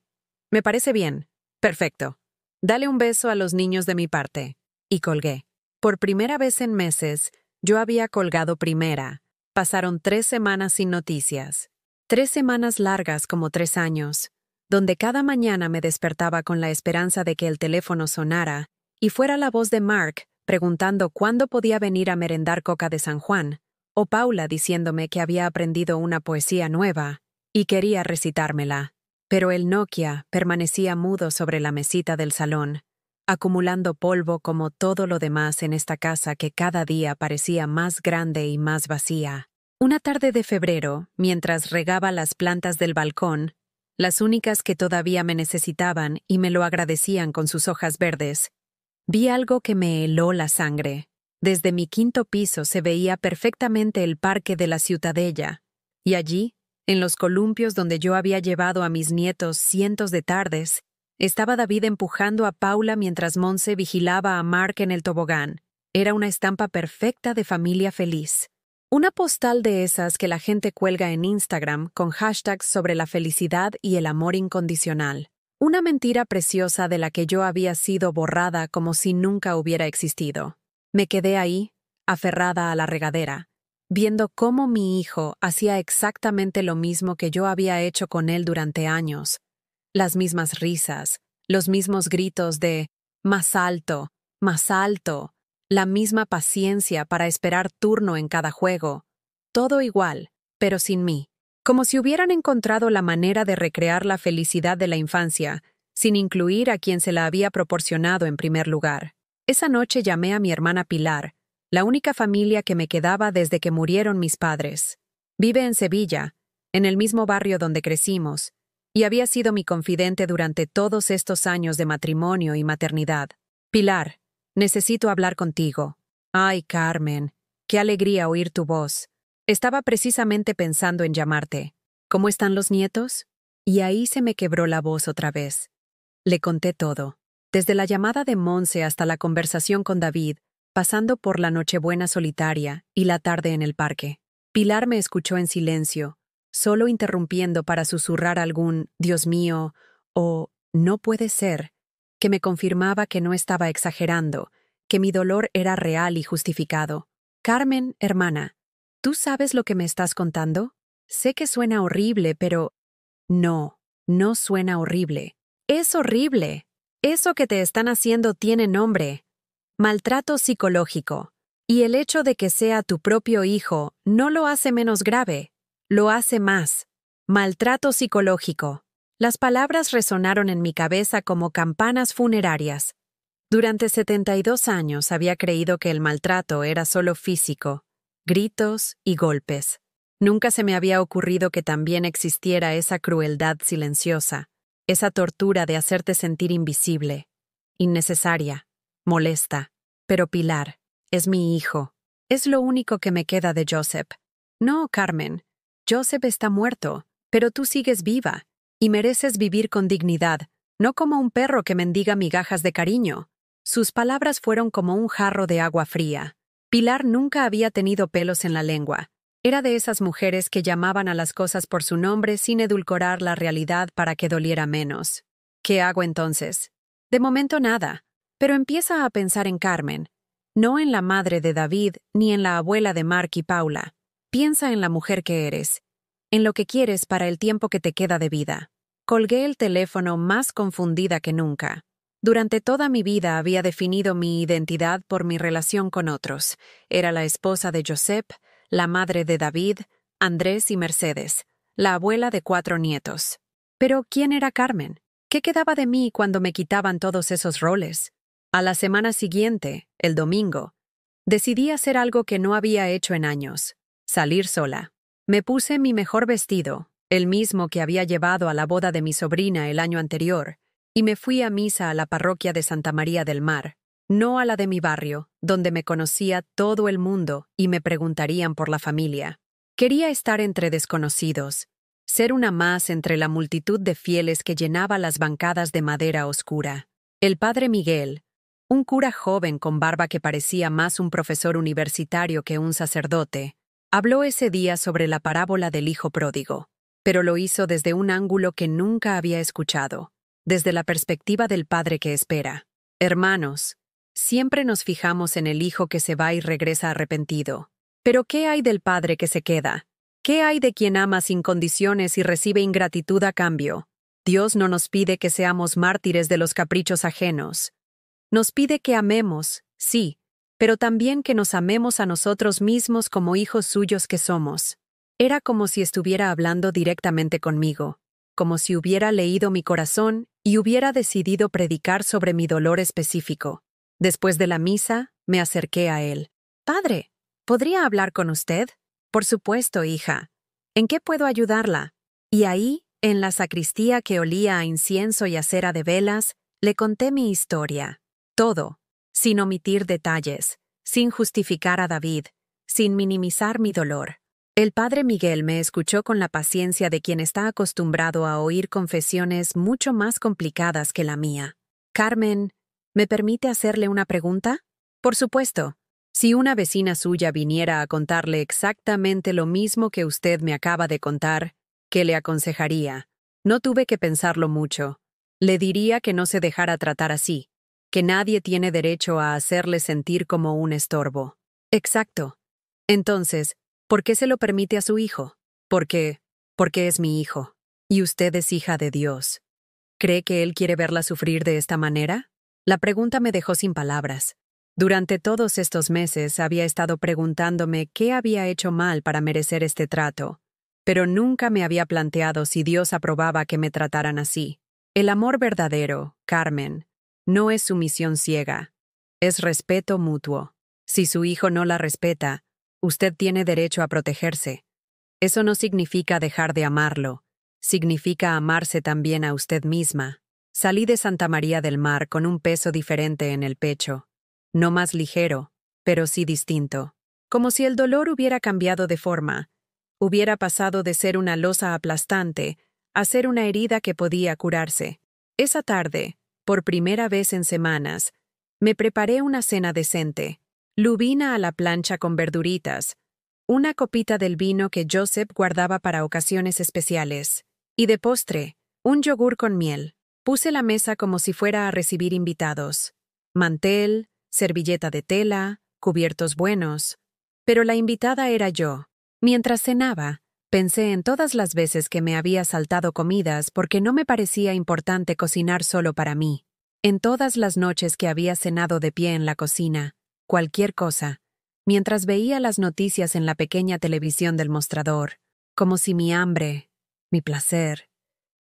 Me parece bien. Perfecto. Dale un beso a los niños de mi parte. Y colgué. Por primera vez en meses, yo había colgado primera. Pasaron 3 semanas sin noticias. 3 semanas largas como 3 años, donde cada mañana me despertaba con la esperanza de que el teléfono sonara y fuera la voz de Mark preguntando cuándo podía venir a merendar coca de San Juan, o Paula diciéndome que había aprendido una poesía nueva y quería recitármela. Pero el Nokia permanecía mudo sobre la mesita del salón, acumulando polvo como todo lo demás en esta casa que cada día parecía más grande y más vacía. Una tarde de febrero, mientras regaba las plantas del balcón, las únicas que todavía me necesitaban y me lo agradecían con sus hojas verdes. Vi algo que me heló la sangre. Desde mi quinto piso se veía perfectamente el parque de la Ciutadella, y allí, en los columpios donde yo había llevado a mis nietos cientos de tardes, estaba David empujando a Paula mientras Monse vigilaba a Mark en el tobogán. Era una estampa perfecta de familia feliz. Una postal de esas que la gente cuelga en Instagram con hashtags sobre la felicidad y el amor incondicional. Una mentira preciosa de la que yo había sido borrada como si nunca hubiera existido. Me quedé ahí, aferrada a la regadera, viendo cómo mi hijo hacía exactamente lo mismo que yo había hecho con él durante años. Las mismas risas, los mismos gritos de más alto, la misma paciencia para esperar turno en cada juego. Todo igual, pero sin mí. Como si hubieran encontrado la manera de recrear la felicidad de la infancia, sin incluir a quien se la había proporcionado en primer lugar. Esa noche llamé a mi hermana Pilar, la única familia que me quedaba desde que murieron mis padres. Vive en Sevilla, en el mismo barrio donde crecimos, y había sido mi confidente durante todos estos años de matrimonio y maternidad. Pilar, necesito hablar contigo. Ay, Carmen, qué alegría oír tu voz. Estaba precisamente pensando en llamarte. ¿Cómo están los nietos? Y ahí se me quebró la voz otra vez. Le conté todo. Desde la llamada de Monse hasta la conversación con David, pasando por la Nochebuena solitaria y la tarde en el parque. Pilar me escuchó en silencio, solo interrumpiendo para susurrar algún «Dios mío» o «No puede ser», que me confirmaba que no estaba exagerando, que mi dolor era real y justificado. Carmen, hermana, ¿tú sabes lo que me estás contando? Sé que suena horrible, pero... No, no suena horrible. Es horrible. Eso que te están haciendo tiene nombre. Maltrato psicológico. Y el hecho de que sea tu propio hijo no lo hace menos grave, lo hace más. Maltrato psicológico. Las palabras resonaron en mi cabeza como campanas funerarias. Durante 72 años había creído que el maltrato era solo físico, gritos y golpes. Nunca se me había ocurrido que también existiera esa crueldad silenciosa, esa tortura de hacerte sentir invisible, innecesaria, molesta. Pero Pilar, es mi hijo. Es lo único que me queda de Joseph. No, Carmen, Joseph está muerto, pero tú sigues viva, y mereces vivir con dignidad, no como un perro que mendiga migajas de cariño. Sus palabras fueron como un jarro de agua fría. Pilar nunca había tenido pelos en la lengua. Era de esas mujeres que llamaban a las cosas por su nombre sin edulcorar la realidad para que doliera menos. ¿Qué hago entonces? De momento nada, pero empieza a pensar en Carmen. No en la madre de David ni en la abuela de Mark y Paula. Piensa en la mujer que eres, en lo que quieres para el tiempo que te queda de vida. Colgué el teléfono más confundida que nunca. Durante toda mi vida había definido mi identidad por mi relación con otros. Era la esposa de Joseph, la madre de David, Andrés y Mercedes, la abuela de 4 nietos. Pero, ¿quién era Carmen? ¿Qué quedaba de mí cuando me quitaban todos esos roles? A la semana siguiente, el domingo, decidí hacer algo que no había hecho en años: salir sola. Me puse mi mejor vestido, el mismo que había llevado a la boda de mi sobrina el año anterior, y me fui a misa a la parroquia de Santa María del Mar, no a la de mi barrio, donde me conocía todo el mundo y me preguntarían por la familia. Quería estar entre desconocidos, ser una más entre la multitud de fieles que llenaba las bancadas de madera oscura. El padre Miguel, un cura joven con barba que parecía más un profesor universitario que un sacerdote, habló ese día sobre la parábola del hijo pródigo, pero lo hizo desde un ángulo que nunca había escuchado, desde la perspectiva del padre que espera. Hermanos, siempre nos fijamos en el hijo que se va y regresa arrepentido. Pero ¿qué hay del padre que se queda? ¿Qué hay de quien ama sin condiciones y recibe ingratitud a cambio? Dios no nos pide que seamos mártires de los caprichos ajenos. Nos pide que amemos, sí, pero también que nos amemos a nosotros mismos como hijos suyos que somos. Era como si estuviera hablando directamente conmigo, como si hubiera leído mi corazón y hubiera decidido predicar sobre mi dolor específico. Después de la misa, me acerqué a él. «Padre, ¿podría hablar con usted?» «Por supuesto, hija. ¿En qué puedo ayudarla?» Y ahí, En la sacristía que olía a incienso y a cera de velas, le conté mi historia. Todo, sin omitir detalles, sin justificar a David, sin minimizar mi dolor. El padre Miguel me escuchó con la paciencia de quien está acostumbrado a oír confesiones mucho más complicadas que la mía. Carmen, ¿me permite hacerle una pregunta? Por supuesto. Si una vecina suya viniera a contarle exactamente lo mismo que usted me acaba de contar, ¿qué le aconsejaría? No tuve que pensarlo mucho. Le diría que no se dejara tratar así, que nadie tiene derecho a hacerle sentir como un estorbo. Exacto. Entonces, ¿por qué se lo permite a su hijo? Porque es mi hijo. Y usted es hija de Dios. ¿Cree que él quiere verla sufrir de esta manera? La pregunta me dejó sin palabras. Durante todos estos meses había estado preguntándome qué había hecho mal para merecer este trato, pero nunca me había planteado si Dios aprobaba que me trataran así. El amor verdadero, Carmen, no es sumisión ciega, es respeto mutuo. Si su hijo no la respeta, usted tiene derecho a protegerse. Eso no significa dejar de amarlo, significa amarse también a usted misma. Salí de Santa María del Mar con un peso diferente en el pecho. No más ligero, pero sí distinto. Como si el dolor hubiera cambiado de forma. Hubiera pasado de ser una losa aplastante a ser una herida que podía curarse. Esa tarde, por primera vez en semanas, me preparé una cena decente. Lubina a la plancha con verduritas, una copita del vino que Joseph guardaba para ocasiones especiales, y de postre, un yogur con miel. Puse la mesa como si fuera a recibir invitados. Mantel, servilleta de tela, cubiertos buenos. Pero la invitada era yo. Mientras cenaba, pensé en todas las veces que me había saltado comidas porque no me parecía importante cocinar solo para mí. En todas las noches que había cenado de pie en la cocina, cualquier cosa, mientras veía las noticias en la pequeña televisión del mostrador, como si mi hambre, mi placer,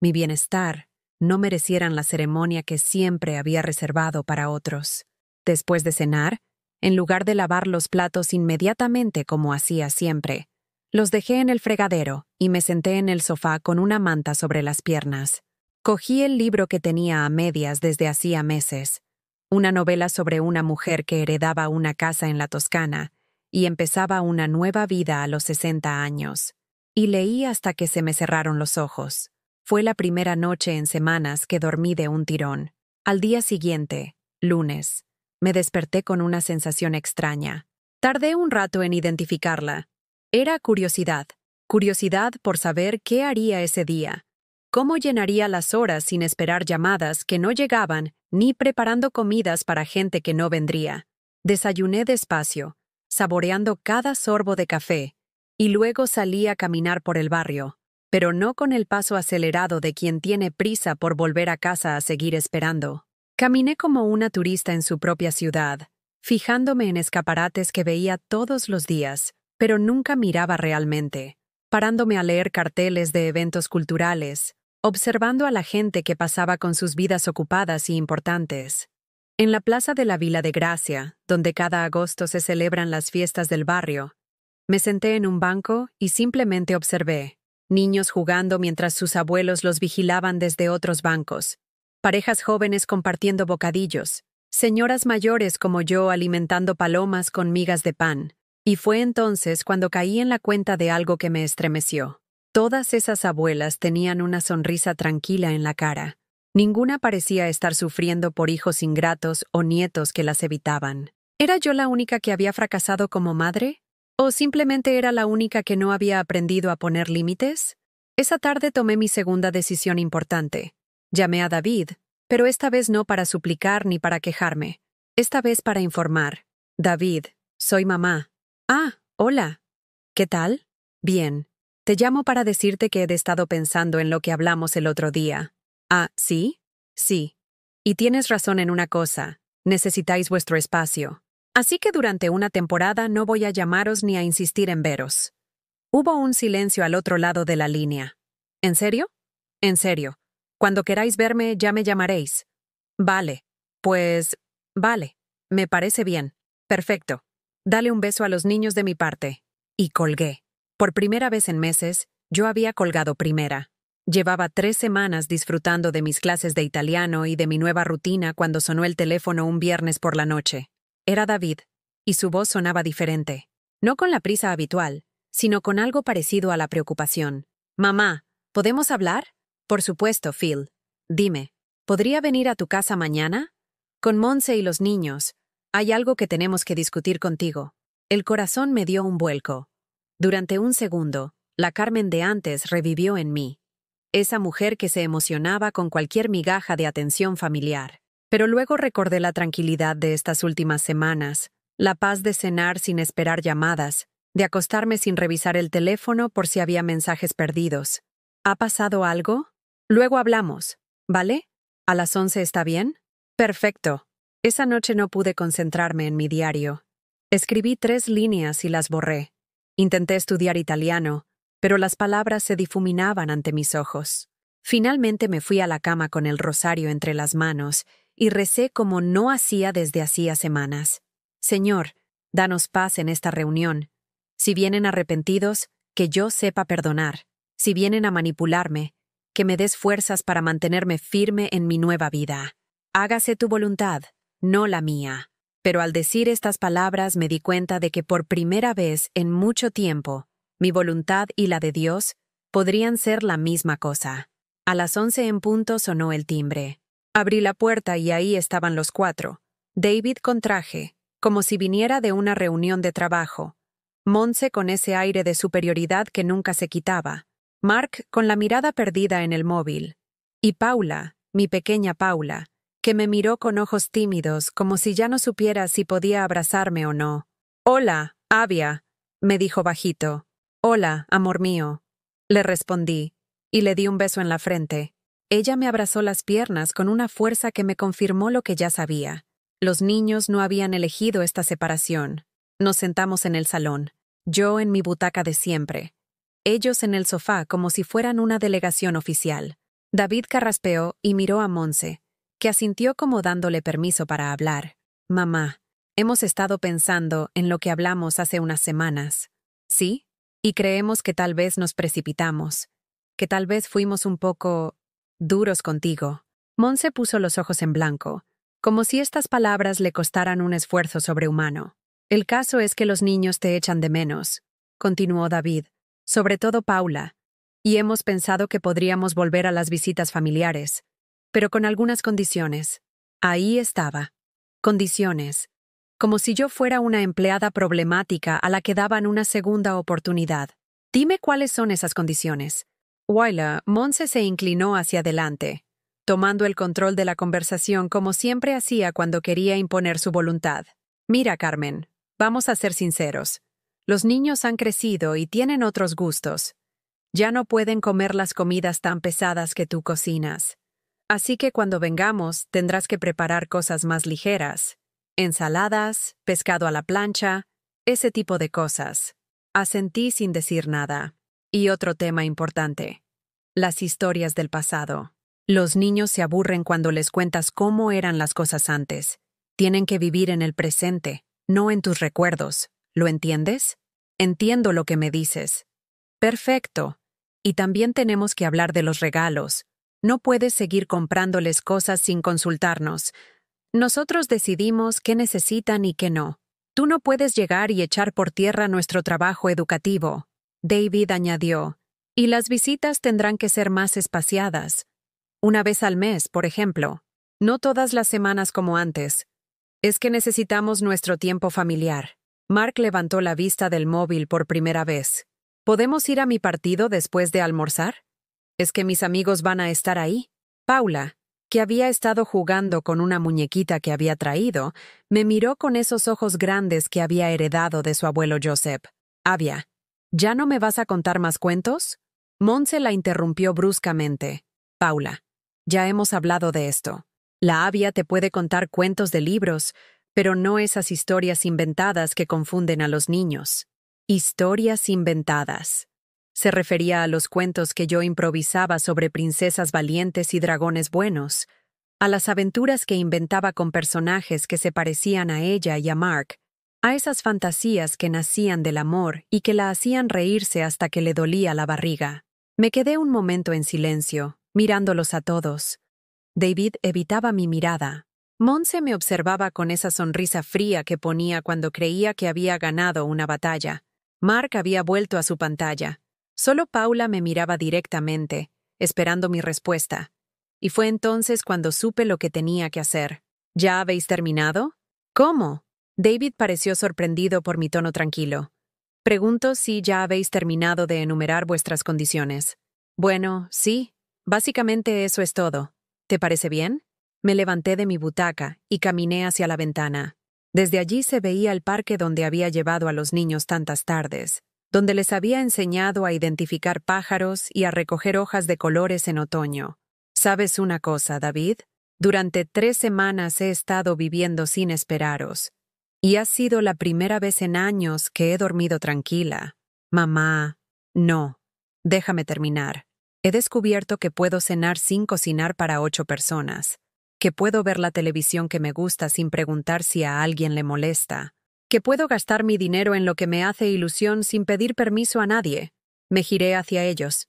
mi bienestar no merecieran la ceremonia que siempre había reservado para otros. Después de cenar, en lugar de lavar los platos inmediatamente como hacía siempre, los dejé en el fregadero y me senté en el sofá con una manta sobre las piernas. Cogí el libro que tenía a medias desde hacía meses, una novela sobre una mujer que heredaba una casa en la Toscana y empezaba una nueva vida a los 60 años. Y leí hasta que se me cerraron los ojos. Fue la primera noche en semanas que dormí de un tirón. Al día siguiente, lunes, me desperté con una sensación extraña. Tardé un rato en identificarla. Era curiosidad. Curiosidad por saber qué haría ese día. Cómo llenaría las horas sin esperar llamadas que no llegaban ni preparando comidas para gente que no vendría. Desayuné despacio, saboreando cada sorbo de café, y luego salí a caminar por el barrio, pero no con el paso acelerado de quien tiene prisa por volver a casa a seguir esperando. Caminé como una turista en su propia ciudad, fijándome en escaparates que veía todos los días, pero nunca miraba realmente, parándome a leer carteles de eventos culturales, observando a la gente que pasaba con sus vidas ocupadas y importantes. En la plaza de la Vila de Gracia, donde cada agosto se celebran las fiestas del barrio, me senté en un banco y simplemente observé. Niños jugando mientras sus abuelos los vigilaban desde otros bancos. Parejas jóvenes compartiendo bocadillos. Señoras mayores como yo alimentando palomas con migas de pan. Y fue entonces cuando caí en la cuenta de algo que me estremeció. Todas esas abuelas tenían una sonrisa tranquila en la cara. Ninguna parecía estar sufriendo por hijos ingratos o nietos que las evitaban. ¿Era yo la única que había fracasado como madre? ¿O simplemente era la única que no había aprendido a poner límites? Esa tarde tomé mi segunda decisión importante. Llamé a David, pero esta vez no para suplicar ni para quejarme. Esta vez para informar. David, soy mamá. Ah, hola. ¿Qué tal? Bien. Te llamo para decirte que he estado pensando en lo que hablamos el otro día. Ah, ¿sí? Sí. Y tienes razón en una cosa. Necesitáis vuestro espacio. Así que durante una temporada no voy a llamaros ni a insistir en veros. Hubo un silencio al otro lado de la línea. ¿En serio? En serio. Cuando queráis verme, ya me llamaréis. Vale. Pues, vale. Me parece bien. Perfecto. Dale un beso a los niños de mi parte. Y colgué. Por primera vez en meses, yo había colgado primera. Llevaba 3 semanas disfrutando de mis clases de italiano y de mi nueva rutina cuando sonó el teléfono un viernes por la noche. Era David, y su voz sonaba diferente. No con la prisa habitual, sino con algo parecido a la preocupación. «Mamá, ¿podemos hablar?» «Por supuesto, Phil. Dime, ¿podría venir a tu casa mañana?» «Con Monse y los niños. Hay algo que tenemos que discutir contigo». El corazón me dio un vuelco. Durante un segundo, la Carmen de antes revivió en mí. Esa mujer que se emocionaba con cualquier migaja de atención familiar. Pero luego recordé la tranquilidad de estas últimas semanas, la paz de cenar sin esperar llamadas, de acostarme sin revisar el teléfono por si había mensajes perdidos. ¿Ha pasado algo? Luego hablamos, ¿vale? ¿A las 11 está bien? Perfecto. Esa noche no pude concentrarme en mi diario. Escribí 3 líneas y las borré. Intenté estudiar italiano, pero las palabras se difuminaban ante mis ojos. Finalmente me fui a la cama con el rosario entre las manos y recé como no hacía desde hacía semanas. Señor, danos paz en esta reunión. Si vienen arrepentidos, que yo sepa perdonar. Si vienen a manipularme, que me des fuerzas para mantenerme firme en mi nueva vida. Hágase tu voluntad, no la mía. Pero al decir estas palabras me di cuenta de que por primera vez en mucho tiempo, mi voluntad y la de Dios podrían ser la misma cosa. A las 11 en punto sonó el timbre. Abrí la puerta y ahí estaban los 4. David con traje, como si viniera de una reunión de trabajo. Monse con ese aire de superioridad que nunca se quitaba. Mark con la mirada perdida en el móvil. Y Paula, mi pequeña Paula, que me miró con ojos tímidos como si ya no supiera si podía abrazarme o no. «Hola, Avia», me dijo bajito. «Hola, amor mío», le respondí, y le di un beso en la frente. Ella me abrazó las piernas con una fuerza que me confirmó lo que ya sabía. Los niños no habían elegido esta separación. Nos sentamos en el salón, yo en mi butaca de siempre. Ellos en el sofá como si fueran una delegación oficial. David carraspeó y miró a Monse, que asintió como dándole permiso para hablar. «Mamá, hemos estado pensando en lo que hablamos hace unas semanas. ¿Sí? Y creemos que tal vez nos precipitamos, que tal vez fuimos un poco duros contigo». Monse puso los ojos en blanco, como si estas palabras le costaran un esfuerzo sobrehumano. «El caso es que los niños te echan de menos», continuó David, «sobre todo Paula, y hemos pensado que podríamos volver a las visitas familiares, pero con algunas condiciones». Ahí estaba. Condiciones. Como si yo fuera una empleada problemática a la que daban una segunda oportunidad. «Dime cuáles son esas condiciones». Waila, Monse se inclinó hacia adelante, tomando el control de la conversación como siempre hacía cuando quería imponer su voluntad. «Mira, Carmen, vamos a ser sinceros. Los niños han crecido y tienen otros gustos. Ya no pueden comer las comidas tan pesadas que tú cocinas. Así que cuando vengamos tendrás que preparar cosas más ligeras. Ensaladas, pescado a la plancha, ese tipo de cosas». Asentí sin decir nada. Y otro tema importante. Las historias del pasado. Los niños se aburren cuando les cuentas cómo eran las cosas antes. Tienen que vivir en el presente, no en tus recuerdos. ¿Lo entiendes? Entiendo lo que me dices. Perfecto. Y también tenemos que hablar de los regalos. No puedes seguir comprándoles cosas sin consultarnos. Nosotros decidimos qué necesitan y qué no. Tú no puedes llegar y echar por tierra nuestro trabajo educativo. David añadió, y las visitas tendrán que ser más espaciadas. Una vez al mes, por ejemplo. No todas las semanas como antes. Es que necesitamos nuestro tiempo familiar. Mark levantó la vista del móvil por primera vez. ¿Podemos ir a mi partido después de almorzar? ¿Es que mis amigos van a estar ahí? Paula, que había estado jugando con una muñequita que había traído, me miró con esos ojos grandes que había heredado de su abuelo Joseph. Avia, ¿ya no me vas a contar más cuentos? Monse la interrumpió bruscamente. Paula, ya hemos hablado de esto. La Avia te puede contar cuentos de libros, pero no esas historias inventadas que confunden a los niños. Historias inventadas. Se refería a los cuentos que yo improvisaba sobre princesas valientes y dragones buenos, a las aventuras que inventaba con personajes que se parecían a ella y a Mark, a esas fantasías que nacían del amor y que la hacían reírse hasta que le dolía la barriga. Me quedé un momento en silencio, mirándolos a todos. David evitaba mi mirada. Monse me observaba con esa sonrisa fría que ponía cuando creía que había ganado una batalla. Mark había vuelto a su pantalla. Solo Paula me miraba directamente, esperando mi respuesta. Y fue entonces cuando supe lo que tenía que hacer. ¿Ya habéis terminado? ¿Cómo? David pareció sorprendido por mi tono tranquilo. Pregunto si ya habéis terminado de enumerar vuestras condiciones. Bueno, sí. Básicamente eso es todo. ¿Te parece bien? Me levanté de mi butaca y caminé hacia la ventana. Desde allí se veía el parque donde había llevado a los niños tantas tardes, donde les había enseñado a identificar pájaros y a recoger hojas de colores en otoño. ¿Sabes una cosa, David? Durante 3 semanas he estado viviendo sin esperaros. Y ha sido la primera vez en años que he dormido tranquila. Mamá, no. Déjame terminar. He descubierto que puedo cenar sin cocinar para 8 personas. Que puedo ver la televisión que me gusta sin preguntar si a alguien le molesta. Que puedo gastar mi dinero en lo que me hace ilusión sin pedir permiso a nadie. Me giré hacia ellos.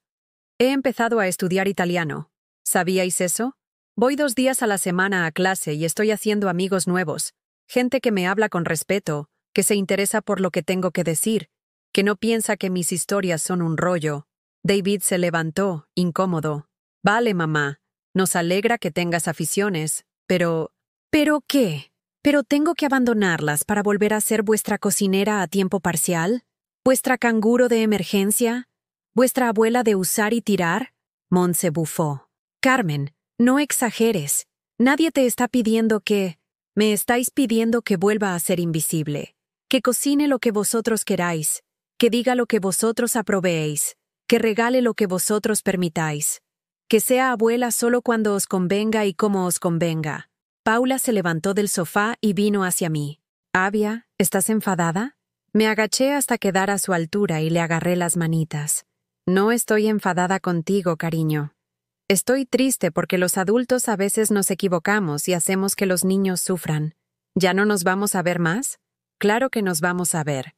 He empezado a estudiar italiano. ¿Sabíais eso? Voy 2 días a la semana a clase y estoy haciendo amigos nuevos. Gente que me habla con respeto, que se interesa por lo que tengo que decir, que no piensa que mis historias son un rollo. David se levantó, incómodo. Vale, mamá. Nos alegra que tengas aficiones, pero... ¿Pero qué? ¿Pero tengo que abandonarlas para volver a ser vuestra cocinera a tiempo parcial? ¿Vuestra canguro de emergencia? ¿Vuestra abuela de usar y tirar? Monse bufó. Carmen, no exageres. Nadie te está pidiendo que... Me estáis pidiendo que vuelva a ser invisible. Que cocine lo que vosotros queráis. Que diga lo que vosotros aprobéis. Que regale lo que vosotros permitáis. Que sea abuela solo cuando os convenga y como os convenga. Paula se levantó del sofá y vino hacia mí. Avia, ¿estás enfadada? Me agaché hasta quedar a su altura y le agarré las manitas. No estoy enfadada contigo, cariño. Estoy triste porque los adultos a veces nos equivocamos y hacemos que los niños sufran. ¿Ya no nos vamos a ver más? Claro que nos vamos a ver.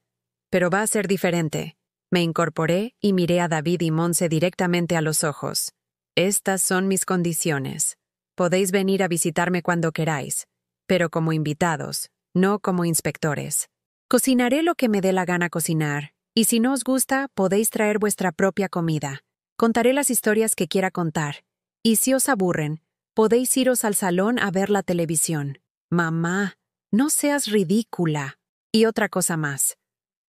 Pero va a ser diferente. Me incorporé y miré a David y Monse directamente a los ojos. Estas son mis condiciones. Podéis venir a visitarme cuando queráis, pero como invitados, no como inspectores. Cocinaré lo que me dé la gana cocinar, y si no os gusta, podéis traer vuestra propia comida. Contaré las historias que quiera contar, y si os aburren, podéis iros al salón a ver la televisión. Mamá, no seas ridícula. Y otra cosa más.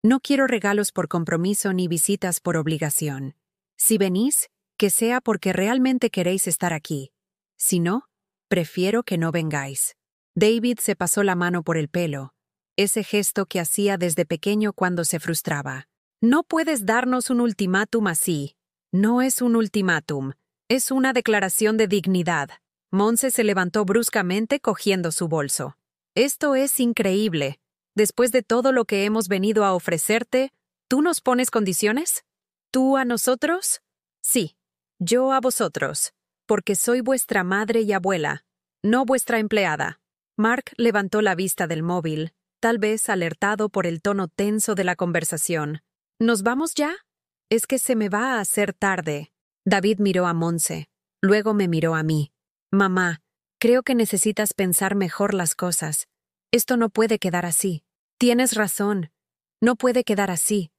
No quiero regalos por compromiso ni visitas por obligación. Si venís, que sea porque realmente queréis estar aquí. Si no, prefiero que no vengáis. David se pasó la mano por el pelo, ese gesto que hacía desde pequeño cuando se frustraba. No puedes darnos un ultimátum así. No es un ultimátum, es una declaración de dignidad. Monse se levantó bruscamente cogiendo su bolso. Esto es increíble. Después de todo lo que hemos venido a ofrecerte, ¿tú nos pones condiciones? ¿Tú a nosotros? Sí. Yo a vosotros, porque soy vuestra madre y abuela, no vuestra empleada. Mark levantó la vista del móvil, tal vez alertado por el tono tenso de la conversación. ¿Nos vamos ya? Es que se me va a hacer tarde. David miró a Monse, luego me miró a mí. Mamá, creo que necesitas pensar mejor las cosas. Esto no puede quedar así. Tienes razón. No puede quedar así.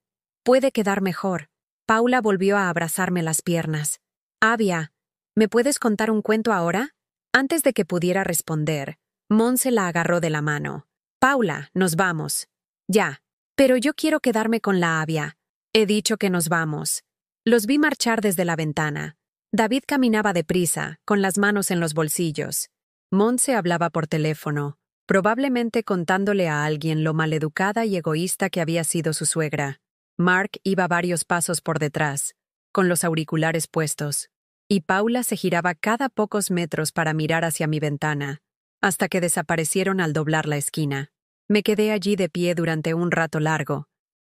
Puede quedar mejor. Paula volvió a abrazarme las piernas. Avia, ¿me puedes contar un cuento ahora? Antes de que pudiera responder, Monse la agarró de la mano. Paula, nos vamos. Ya. Pero yo quiero quedarme con la Avia. He dicho que nos vamos. Los vi marchar desde la ventana. David caminaba deprisa, con las manos en los bolsillos. Monse hablaba por teléfono, probablemente contándole a alguien lo maleducada y egoísta que había sido su suegra. Mark iba varios pasos por detrás, con los auriculares puestos, y Paula se giraba cada pocos metros para mirar hacia mi ventana, hasta que desaparecieron al doblar la esquina. Me quedé allí de pie durante un rato largo,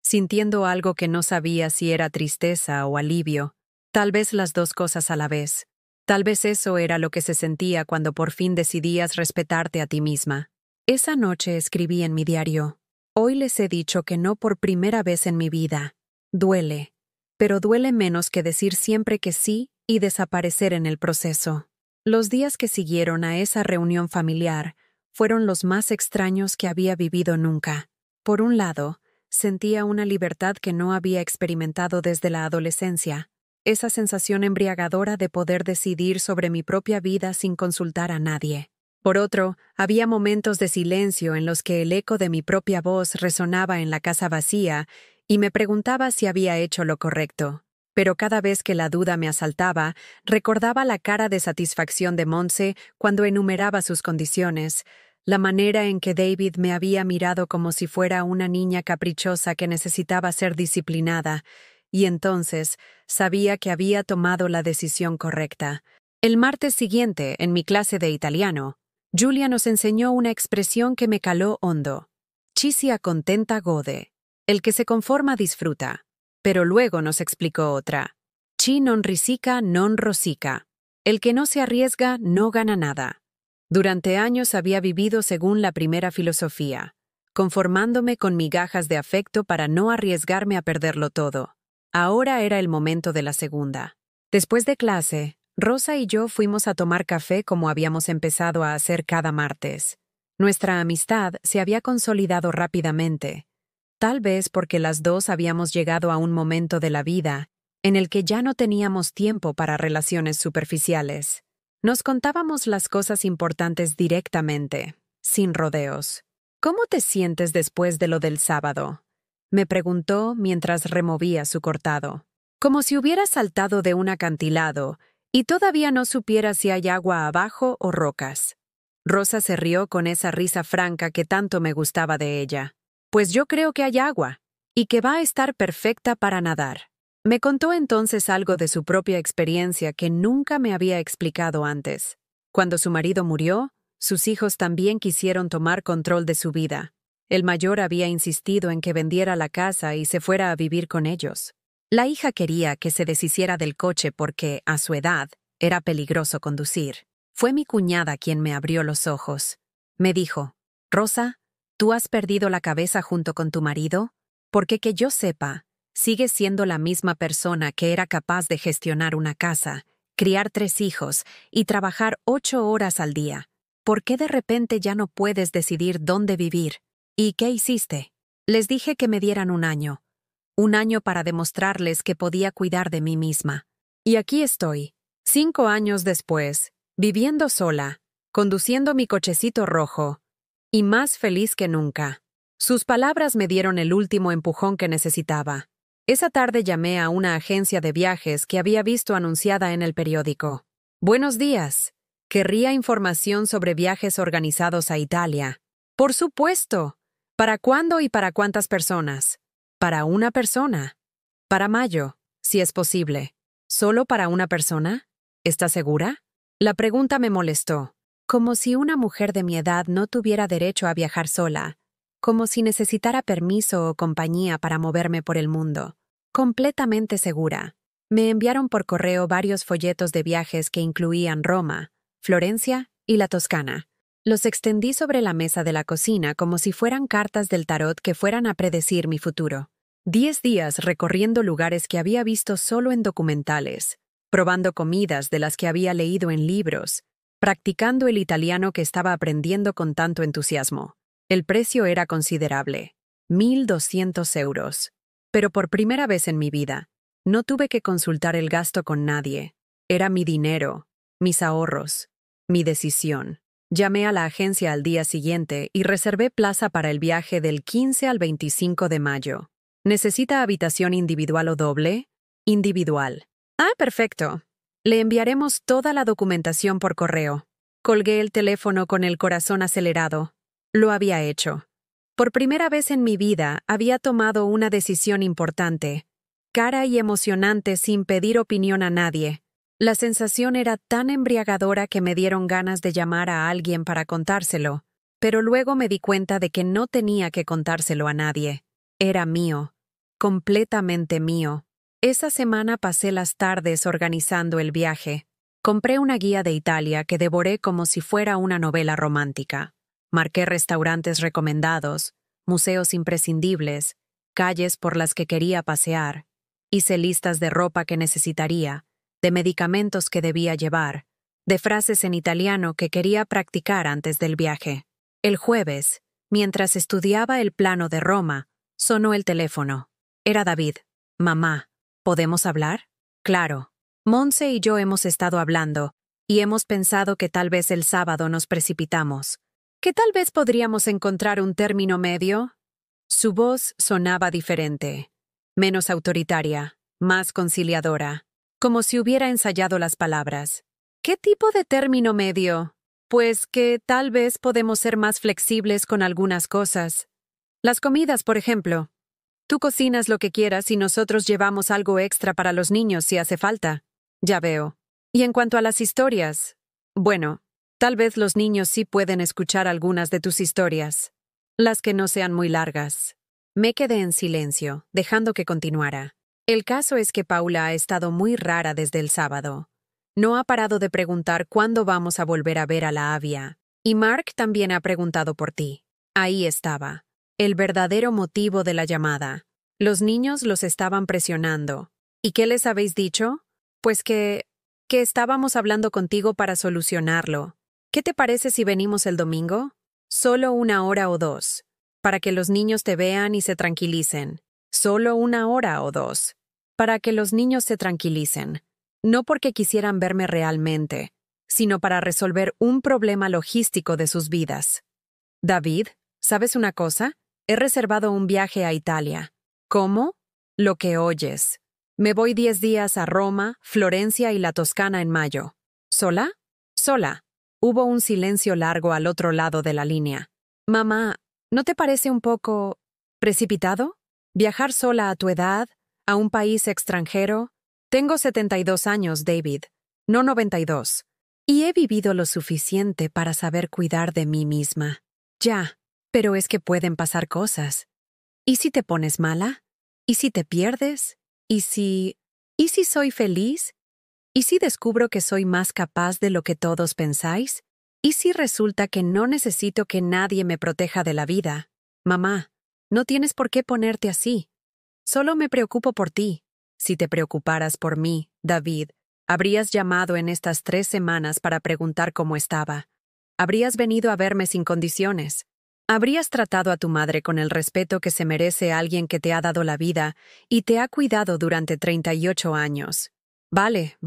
sintiendo algo que no sabía si era tristeza o alivio, tal vez las dos cosas a la vez. Tal vez eso era lo que se sentía cuando por fin decidías respetarte a ti misma. Esa noche escribí en mi diario: hoy les he dicho que no por primera vez en mi vida. Duele. pero duele menos que decir siempre que sí y desaparecer en el proceso. Los días que siguieron a esa reunión familiar fueron los más extraños que había vivido nunca. Por un lado, sentía una libertad que no había experimentado desde la adolescencia, esa sensación embriagadora de poder decidir sobre mi propia vida sin consultar a nadie. Por otro, había momentos de silencio en los que el eco de mi propia voz resonaba en la casa vacía y me preguntaba si había hecho lo correcto. Pero cada vez que la duda me asaltaba, recordaba la cara de satisfacción de Montse cuando enumeraba sus condiciones, la manera en que David me había mirado como si fuera una niña caprichosa que necesitaba ser disciplinada, y entonces sabía que había tomado la decisión correcta. El martes siguiente, en mi clase de italiano, Giulia nos enseñó una expresión que me caló hondo. Ci si accontenta gode. El que se conforma disfruta. Pero luego nos explicó otra. Chi non risica non rosica. El que no se arriesga no gana nada. Durante años había vivido según la primera filosofía, conformándome con migajas de afecto para no arriesgarme a perderlo todo. Ahora era el momento de la segunda. Después de clase, Rosa y yo fuimos a tomar café como habíamos empezado a hacer cada martes. Nuestra amistad se había consolidado rápidamente, tal vez porque las dos habíamos llegado a un momento de la vida en el que ya no teníamos tiempo para relaciones superficiales. Nos contábamos las cosas importantes directamente, sin rodeos. ¿Cómo te sientes después de lo del sábado?, me preguntó mientras removía su cortado. Como si hubiera saltado de un acantilado y todavía no supiera si hay agua abajo o rocas. Rosa se rió con esa risa franca que tanto me gustaba de ella. Pues yo creo que hay agua, y que va a estar perfecta para nadar. Me contó entonces algo de su propia experiencia que nunca me había explicado antes. Cuando su marido murió, sus hijos también quisieron tomar control de su vida. El mayor había insistido en que vendiera la casa y se fuera a vivir con ellos. La hija quería que se deshiciera del coche porque, a su edad, era peligroso conducir. Fue mi cuñada quien me abrió los ojos. Me dijo, «Rosa, ¿tú has perdido la cabeza junto con tu marido? Porque que yo sepa, sigues siendo la misma persona que era capaz de gestionar una casa, criar 3 hijos y trabajar 8 horas al día. ¿Por qué de repente ya no puedes decidir dónde vivir? ¿Y qué hiciste?» Les dije que me dieran 1 año. 1 año para demostrarles que podía cuidar de mí misma. Y aquí estoy, 5 años después, viviendo sola, conduciendo mi cochecito rojo, y más feliz que nunca. Sus palabras me dieron el último empujón que necesitaba. Esa tarde llamé a una agencia de viajes que había visto anunciada en el periódico. «Buenos días. Querría información sobre viajes organizados a Italia». «Por supuesto. ¿Para cuándo y para cuántas personas?» «Para una persona. Para mayo, si es posible». «¿Solo para una persona? ¿Estás segura?» La pregunta me molestó. Como si una mujer de mi edad no tuviera derecho a viajar sola. Como si necesitara permiso o compañía para moverme por el mundo. Completamente segura. Me enviaron por correo varios folletos de viajes que incluían Roma, Florencia y la Toscana. Los extendí sobre la mesa de la cocina como si fueran cartas del tarot que fueran a predecir mi futuro. 10 días recorriendo lugares que había visto solo en documentales, probando comidas de las que había leído en libros, practicando el italiano que estaba aprendiendo con tanto entusiasmo. El precio era considerable, 1.200 euros. Pero por primera vez en mi vida, no tuve que consultar el gasto con nadie. Era mi dinero, mis ahorros, mi decisión. Llamé a la agencia al día siguiente y reservé plaza para el viaje del 15 al 25 de mayo. ¿Necesita habitación individual o doble? Individual. Ah, perfecto. Le enviaremos toda la documentación por correo. Colgué el teléfono con el corazón acelerado. Lo había hecho. Por primera vez en mi vida había tomado una decisión importante, cara y emocionante sin pedir opinión a nadie. La sensación era tan embriagadora que me dieron ganas de llamar a alguien para contárselo, pero luego me di cuenta de que no tenía que contárselo a nadie. Era mío, completamente mío. Esa semana pasé las tardes organizando el viaje. Compré una guía de Italia que devoré como si fuera una novela romántica. Marqué restaurantes recomendados, museos imprescindibles, calles por las que quería pasear, Hice listas de ropa que necesitaría, de medicamentos que debía llevar, de frases en italiano que quería practicar antes del viaje. El jueves, mientras estudiaba el plano de Roma, sonó el teléfono. Era David. Mamá, ¿podemos hablar? Claro. Monse y yo hemos estado hablando, y hemos pensado que tal vez el sábado nos precipitamos. ¿Que tal vez podríamos encontrar un término medio? Su voz sonaba diferente, menos autoritaria, más conciliadora, como si hubiera ensayado las palabras. ¿Qué tipo de término medio? Pues que tal vez podemos ser más flexibles con algunas cosas. Las comidas, por ejemplo. Tú cocinas lo que quieras y nosotros llevamos algo extra para los niños si hace falta. Ya veo. Y en cuanto a las historias, bueno, tal vez los niños sí pueden escuchar algunas de tus historias, las que no sean muy largas. Me quedé en silencio, dejando que continuara. El caso es que Paula ha estado muy rara desde el sábado. No ha parado de preguntar cuándo vamos a volver a ver a la Avia. Y Mark también ha preguntado por ti. Ahí estaba. El verdadero motivo de la llamada. Los niños los estaban presionando. ¿Y qué les habéis dicho? Pues que estábamos hablando contigo para solucionarlo. ¿Qué te parece si venimos el domingo? Solo 1 hora o 2. Para que los niños te vean y se tranquilicen. Solo 1 hora o 2. Para que los niños se tranquilicen. No porque quisieran verme realmente, sino para resolver un problema logístico de sus vidas. David, ¿sabes una cosa? He reservado un viaje a Italia. ¿Cómo? Lo que oyes. Me voy 10 días a Roma, Florencia y la Toscana en mayo. ¿Sola? Sola. Hubo un silencio largo al otro lado de la línea. Mamá, ¿no te parece un poco precipitado? ¿Viajar sola a tu edad, a un país extranjero? Tengo 72 años, David, no 92. Y he vivido lo suficiente para saber cuidar de mí misma. Ya, pero es que pueden pasar cosas. ¿Y si te pones mala? ¿Y si te pierdes? ¿Y si soy feliz? ¿Y si descubro que soy más capaz de lo que todos pensáis? ¿Y si resulta que no necesito que nadie me proteja de la vida? Mamá, no tienes por qué ponerte así. Solo me preocupo por ti. Si te preocuparas por mí, David, habrías llamado en estas 3 semanas para preguntar cómo estaba. Habrías venido a verme sin condiciones. Habrías tratado a tu madre con el respeto que se merece alguien que te ha dado la vida y te ha cuidado durante 38 años. Vale,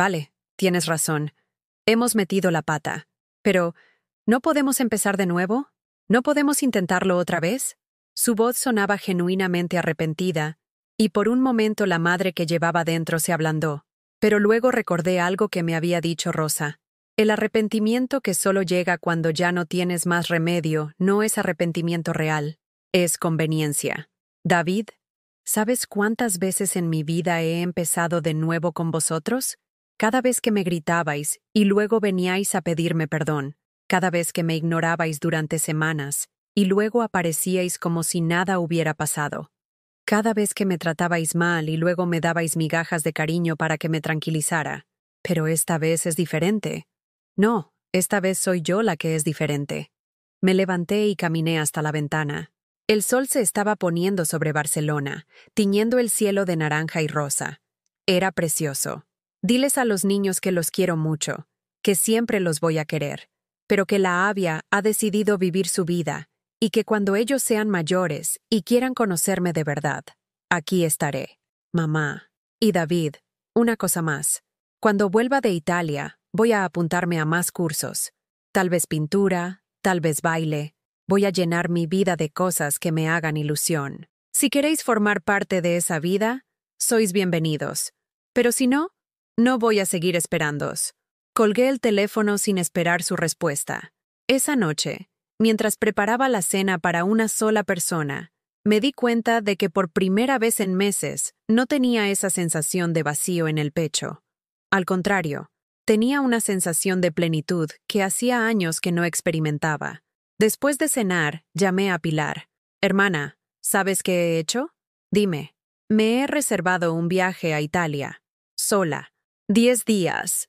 tienes razón. Hemos metido la pata. Pero, ¿no podemos empezar de nuevo? ¿No podemos intentarlo otra vez? Su voz sonaba genuinamente arrepentida, y por un momento la madre que llevaba dentro se ablandó. Pero luego recordé algo que me había dicho Rosa. El arrepentimiento que solo llega cuando ya no tienes más remedio no es arrepentimiento real, es conveniencia. David, ¿sabes cuántas veces en mi vida he empezado de nuevo con vosotros? Cada vez que me gritabais y luego veníais a pedirme perdón, cada vez que me ignorabais durante semanas y luego aparecíais como si nada hubiera pasado. Cada vez que me tratabais mal y luego me dabais migajas de cariño para que me tranquilizara. Pero esta vez es diferente. No, esta vez soy yo la que es diferente. Me levanté y caminé hasta la ventana. El sol se estaba poniendo sobre Barcelona, tiñendo el cielo de naranja y rosa. Era precioso. Diles a los niños que los quiero mucho, que siempre los voy a querer, pero que la Avia ha decidido vivir su vida, y que cuando ellos sean mayores y quieran conocerme de verdad, aquí estaré. Mamá. Y David, una cosa más. Cuando vuelva de Italia, voy a apuntarme a más cursos. Tal vez pintura, tal vez baile. Voy a llenar mi vida de cosas que me hagan ilusión. Si queréis formar parte de esa vida, sois bienvenidos. Pero si no, no voy a seguir esperándoos. Colgué el teléfono sin esperar su respuesta. Esa noche, mientras preparaba la cena para una sola persona, me di cuenta de que por primera vez en meses no tenía esa sensación de vacío en el pecho. Al contrario, tenía una sensación de plenitud que hacía años que no experimentaba. Después de cenar, llamé a Pilar. Hermana, ¿sabes qué he hecho? Dime. Me he reservado un viaje a Italia. Sola. 10 días.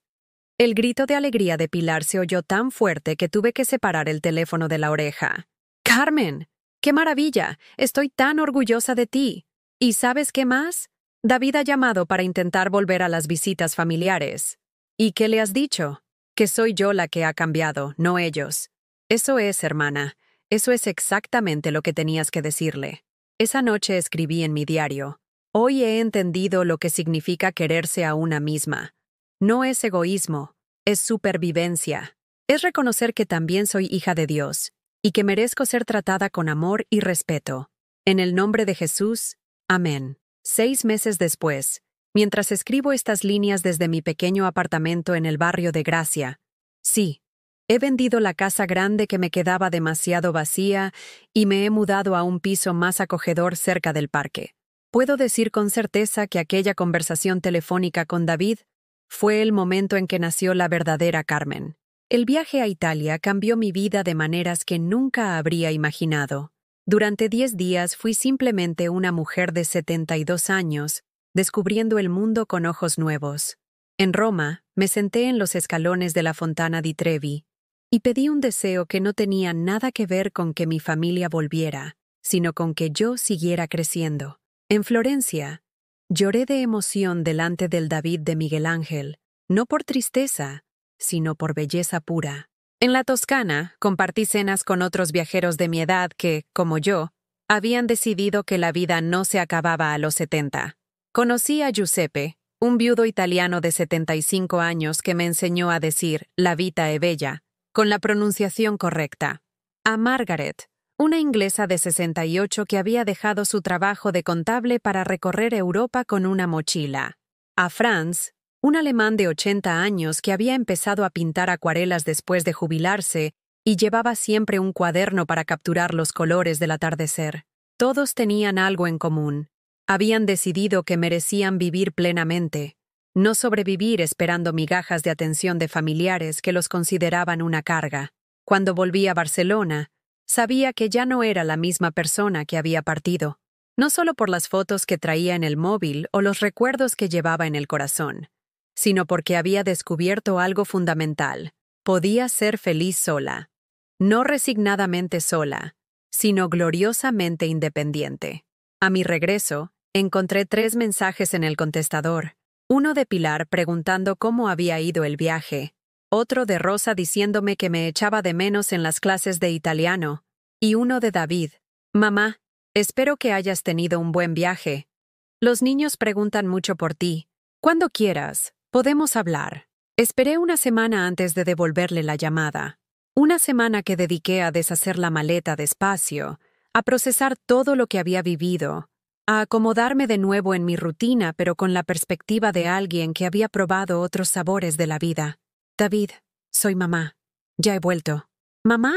El grito de alegría de Pilar se oyó tan fuerte que tuve que separar el teléfono de la oreja. ¡Carmen! ¡Qué maravilla! Estoy tan orgullosa de ti. ¿Y sabes qué más? David ha llamado para intentar volver a las visitas familiares. ¿Y qué le has dicho? Que soy yo la que ha cambiado, no ellos. Eso es, hermana. Eso es exactamente lo que tenías que decirle. Esa noche escribí en mi diario: hoy he entendido lo que significa quererse a una misma. No es egoísmo, es supervivencia. Es reconocer que también soy hija de Dios y que merezco ser tratada con amor y respeto. En el nombre de Jesús, amén. 6 meses después, mientras escribo estas líneas desde mi pequeño apartamento en el barrio de Gracia, sí, he vendido la casa grande que me quedaba demasiado vacía y me he mudado a un piso más acogedor cerca del parque. Puedo decir con certeza que aquella conversación telefónica con David fue el momento en que nació la verdadera Carmen. El viaje a Italia cambió mi vida de maneras que nunca habría imaginado. Durante 10 días fui simplemente una mujer de 72 años, descubriendo el mundo con ojos nuevos. En Roma, me senté en los escalones de la Fontana di Trevi y pedí un deseo que no tenía nada que ver con que mi familia volviera, sino con que yo siguiera creciendo. En Florencia, lloré de emoción delante del David de Miguel Ángel, no por tristeza, sino por belleza pura. En la Toscana, compartí cenas con otros viajeros de mi edad que, como yo, habían decidido que la vida no se acababa a los 70. Conocí a Giuseppe, un viudo italiano de 75 años que me enseñó a decir «la vita è bella», con la pronunciación correcta. A Margaret, una inglesa de 68 que había dejado su trabajo de contable para recorrer Europa con una mochila. A Franz, un alemán de 80 años que había empezado a pintar acuarelas después de jubilarse y llevaba siempre un cuaderno para capturar los colores del atardecer. Todos tenían algo en común. Habían decidido que merecían vivir plenamente, no sobrevivir esperando migajas de atención de familiares que los consideraban una carga. Cuando volví a Barcelona, sabía que ya no era la misma persona que había partido, no solo por las fotos que traía en el móvil o los recuerdos que llevaba en el corazón, sino porque había descubierto algo fundamental. Podía ser feliz sola. No resignadamente sola, sino gloriosamente independiente. A mi regreso, encontré 3 mensajes en el contestador. Uno de Pilar preguntando cómo había ido el viaje, otro de Rosa diciéndome que me echaba de menos en las clases de italiano, y uno de David: «Mamá, espero que hayas tenido un buen viaje. Los niños preguntan mucho por ti. Cuando quieras, podemos hablar». Esperé una semana antes de devolverle la llamada. Una semana que dediqué a deshacer la maleta despacio, a procesar todo lo que había vivido, a acomodarme de nuevo en mi rutina, pero con la perspectiva de alguien que había probado otros sabores de la vida. «David, soy mamá. Ya he vuelto». «Mamá,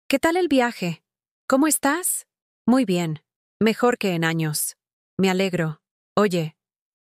¿qué tal el viaje? ¿Cómo estás?» «Muy bien. Mejor que en años. Me alegro. Oye,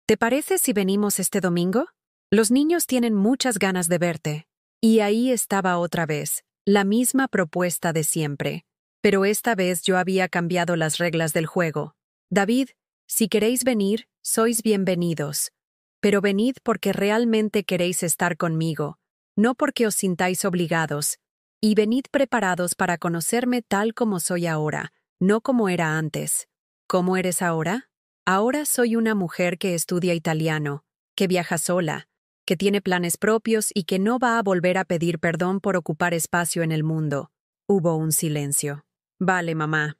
¿te parece si venimos este domingo? Los niños tienen muchas ganas de verte». Y ahí estaba otra vez, la misma propuesta de siempre. Pero esta vez yo había cambiado las reglas del juego. «David, si queréis venir, sois bienvenidos. Pero venid porque realmente queréis estar conmigo, no porque os sintáis obligados. Y venid preparados para conocerme tal como soy ahora, no como era antes». ¿Cómo eres ahora? Ahora soy una mujer que estudia italiano, que viaja sola, que tiene planes propios y que no va a volver a pedir perdón por ocupar espacio en el mundo. Hubo un silencio. «Vale, mamá.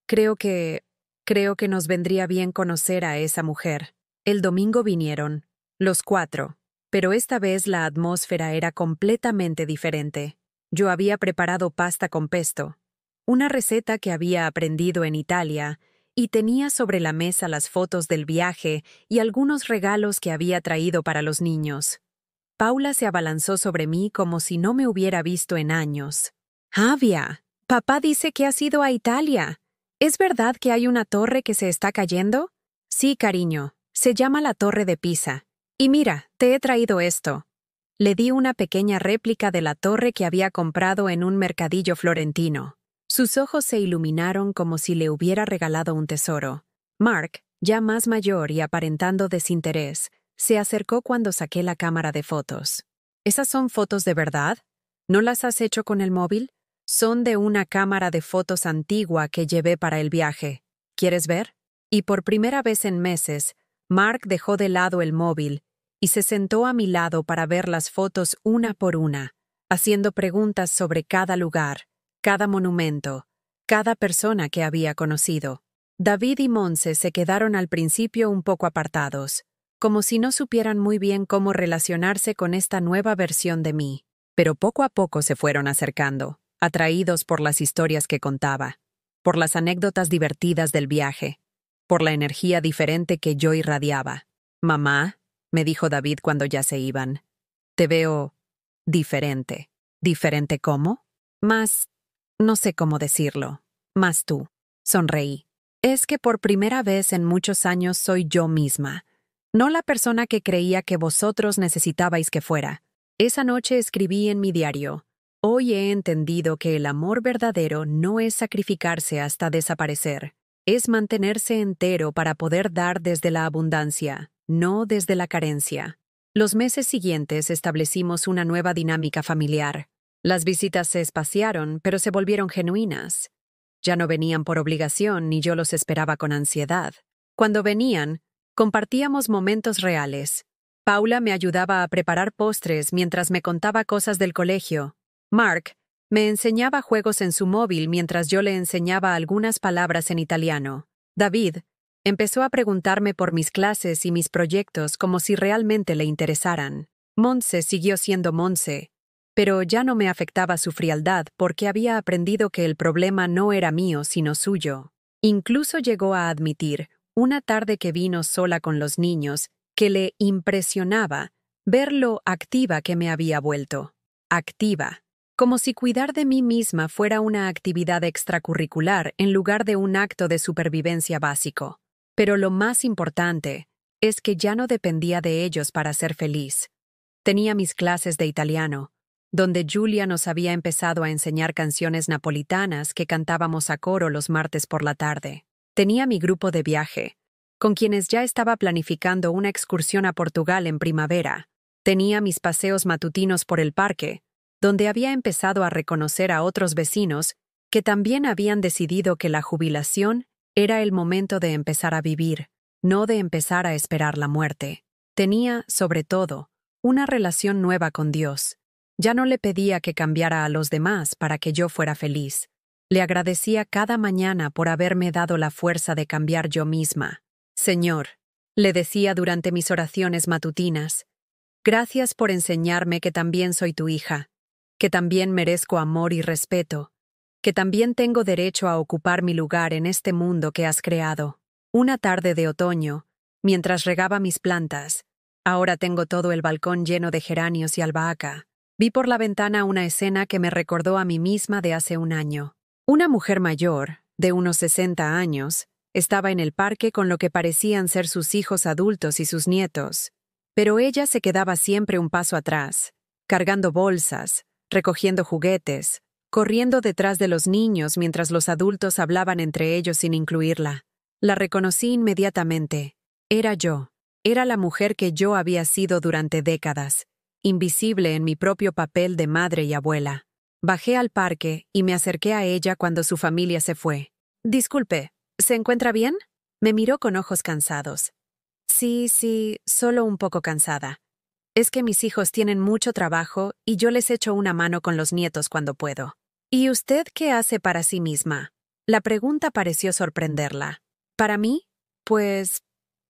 Creo que nos vendría bien conocer a esa mujer». El domingo vinieron, los 4, pero esta vez la atmósfera era completamente diferente. Yo había preparado pasta con pesto, una receta que había aprendido en Italia, y tenía sobre la mesa las fotos del viaje y algunos regalos que había traído para los niños. Paula se abalanzó sobre mí como si no me hubiera visto en años. «Avia, papá dice que has ido a Italia. ¿Es verdad que hay una torre que se está cayendo?» «Sí, cariño. Se llama la Torre de Pisa. Y mira, te he traído esto». Le di una pequeña réplica de la torre que había comprado en un mercadillo florentino. Sus ojos se iluminaron como si le hubiera regalado un tesoro. Mark, ya más mayor y aparentando desinterés, se acercó cuando saqué la cámara de fotos. «¿Esas son fotos de verdad? ¿No las has hecho con el móvil? Son de una cámara de fotos antigua que llevé para el viaje. ¿Quieres ver?» Y por primera vez en meses, Mark dejó de lado el móvil y se sentó a mi lado para ver las fotos una por una, haciendo preguntas sobre cada lugar, cada monumento, cada persona que había conocido. David y Monse se quedaron al principio un poco apartados, como si no supieran muy bien cómo relacionarse con esta nueva versión de mí, pero poco a poco se fueron acercando, atraídos por las historias que contaba, por las anécdotas divertidas del viaje, por la energía diferente que yo irradiaba. «Mamá», me dijo David cuando ya se iban, «te veo diferente». ¿Diferente cómo? Más, no sé cómo decirlo, más tú. Sonreí. Es que por primera vez en muchos años soy yo misma, no la persona que creía que vosotros necesitabais que fuera. Esa noche escribí en mi diario: «Hoy he entendido que el amor verdadero no es sacrificarse hasta desaparecer, es mantenerse entero para poder dar desde la abundancia, no desde la carencia». Los meses siguientes establecimos una nueva dinámica familiar. Las visitas se espaciaron, pero se volvieron genuinas. Ya no venían por obligación ni yo los esperaba con ansiedad. Cuando venían, compartíamos momentos reales. Paula me ayudaba a preparar postres mientras me contaba cosas del colegio. Mark me enseñaba juegos en su móvil mientras yo le enseñaba algunas palabras en italiano. David empezó a preguntarme por mis clases y mis proyectos como si realmente le interesaran. Monse siguió siendo Monse, pero ya no me afectaba su frialdad porque había aprendido que el problema no era mío sino suyo. Incluso llegó a admitir, una tarde que vino sola con los niños, que le impresionaba ver lo activa que me había vuelto. Activa. Como si cuidar de mí misma fuera una actividad extracurricular en lugar de un acto de supervivencia básico. Pero lo más importante es que ya no dependía de ellos para ser feliz. Tenía mis clases de italiano, donde Julia nos había empezado a enseñar canciones napolitanas que cantábamos a coro los martes por la tarde. Tenía mi grupo de viaje, con quienes ya estaba planificando una excursión a Portugal en primavera. Tenía mis paseos matutinos por el parque, donde había empezado a reconocer a otros vecinos que también habían decidido que la jubilación era el momento de empezar a vivir, no de empezar a esperar la muerte. Tenía, sobre todo, una relación nueva con Dios. Ya no le pedía que cambiara a los demás para que yo fuera feliz. Le agradecía cada mañana por haberme dado la fuerza de cambiar yo misma. «Señor», le decía durante mis oraciones matutinas, «gracias por enseñarme que también soy tu hija, que también merezco amor y respeto, que también tengo derecho a ocupar mi lugar en este mundo que has creado». Una tarde de otoño, mientras regaba mis plantas, ahora tengo todo el balcón lleno de geranios y albahaca, vi por la ventana una escena que me recordó a mí misma de hace un año. Una mujer mayor, de unos 60 años, estaba en el parque con lo que parecían ser sus hijos adultos y sus nietos, pero ella se quedaba siempre un paso atrás, cargando bolsas, recogiendo juguetes, corriendo detrás de los niños mientras los adultos hablaban entre ellos sin incluirla. La reconocí inmediatamente. Era yo. Era la mujer que yo había sido durante décadas, invisible en mi propio papel de madre y abuela. Bajé al parque y me acerqué a ella cuando su familia se fue. «Disculpe, ¿se encuentra bien?». Me miró con ojos cansados. Sí, solo un poco cansada. Es que mis hijos tienen mucho trabajo y yo les echo una mano con los nietos cuando puedo». «¿Y usted qué hace para sí misma?». La pregunta pareció sorprenderla. «¿Para mí? Pues,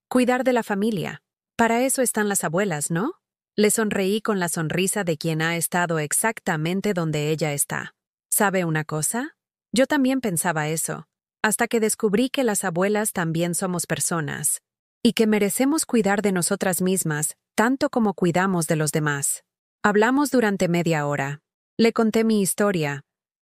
cuidar de la familia. Para eso están las abuelas, ¿no?». Le sonreí con la sonrisa de quien ha estado exactamente donde ella está. ¿Sabe una cosa? Yo también pensaba eso, hasta que descubrí que las abuelas también somos personas, y que merecemos cuidar de nosotras mismas tanto como cuidamos de los demás. Hablamos durante media hora. Le conté mi historia,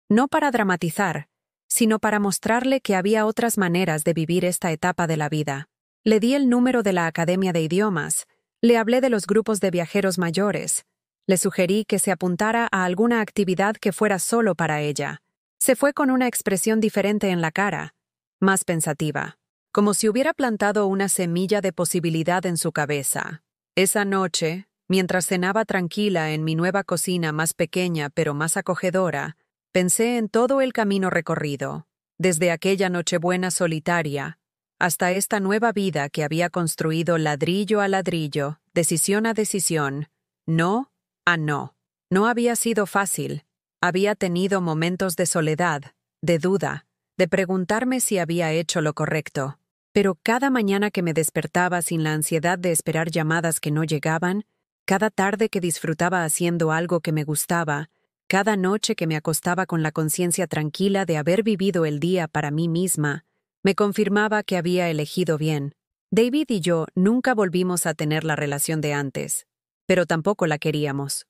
no para dramatizar, sino para mostrarle que había otras maneras de vivir esta etapa de la vida. Le di el número de la Academia de Idiomas, le hablé de los grupos de viajeros mayores, le sugerí que se apuntara a alguna actividad que fuera solo para ella. Se fue con una expresión diferente en la cara, más pensativa, como si hubiera plantado una semilla de posibilidad en su cabeza. Esa noche, mientras cenaba tranquila en mi nueva cocina más pequeña pero más acogedora, pensé en todo el camino recorrido, desde aquella Nochebuena solitaria hasta esta nueva vida que había construido ladrillo a ladrillo, decisión a decisión, no a no. No había sido fácil. Había tenido momentos de soledad, de duda, de preguntarme si había hecho lo correcto. Pero cada mañana que me despertaba sin la ansiedad de esperar llamadas que no llegaban, cada tarde que disfrutaba haciendo algo que me gustaba, cada noche que me acostaba con la conciencia tranquila de haber vivido el día para mí misma, me confirmaba que había elegido bien. David y yo nunca volvimos a tener la relación de antes, pero tampoco la queríamos.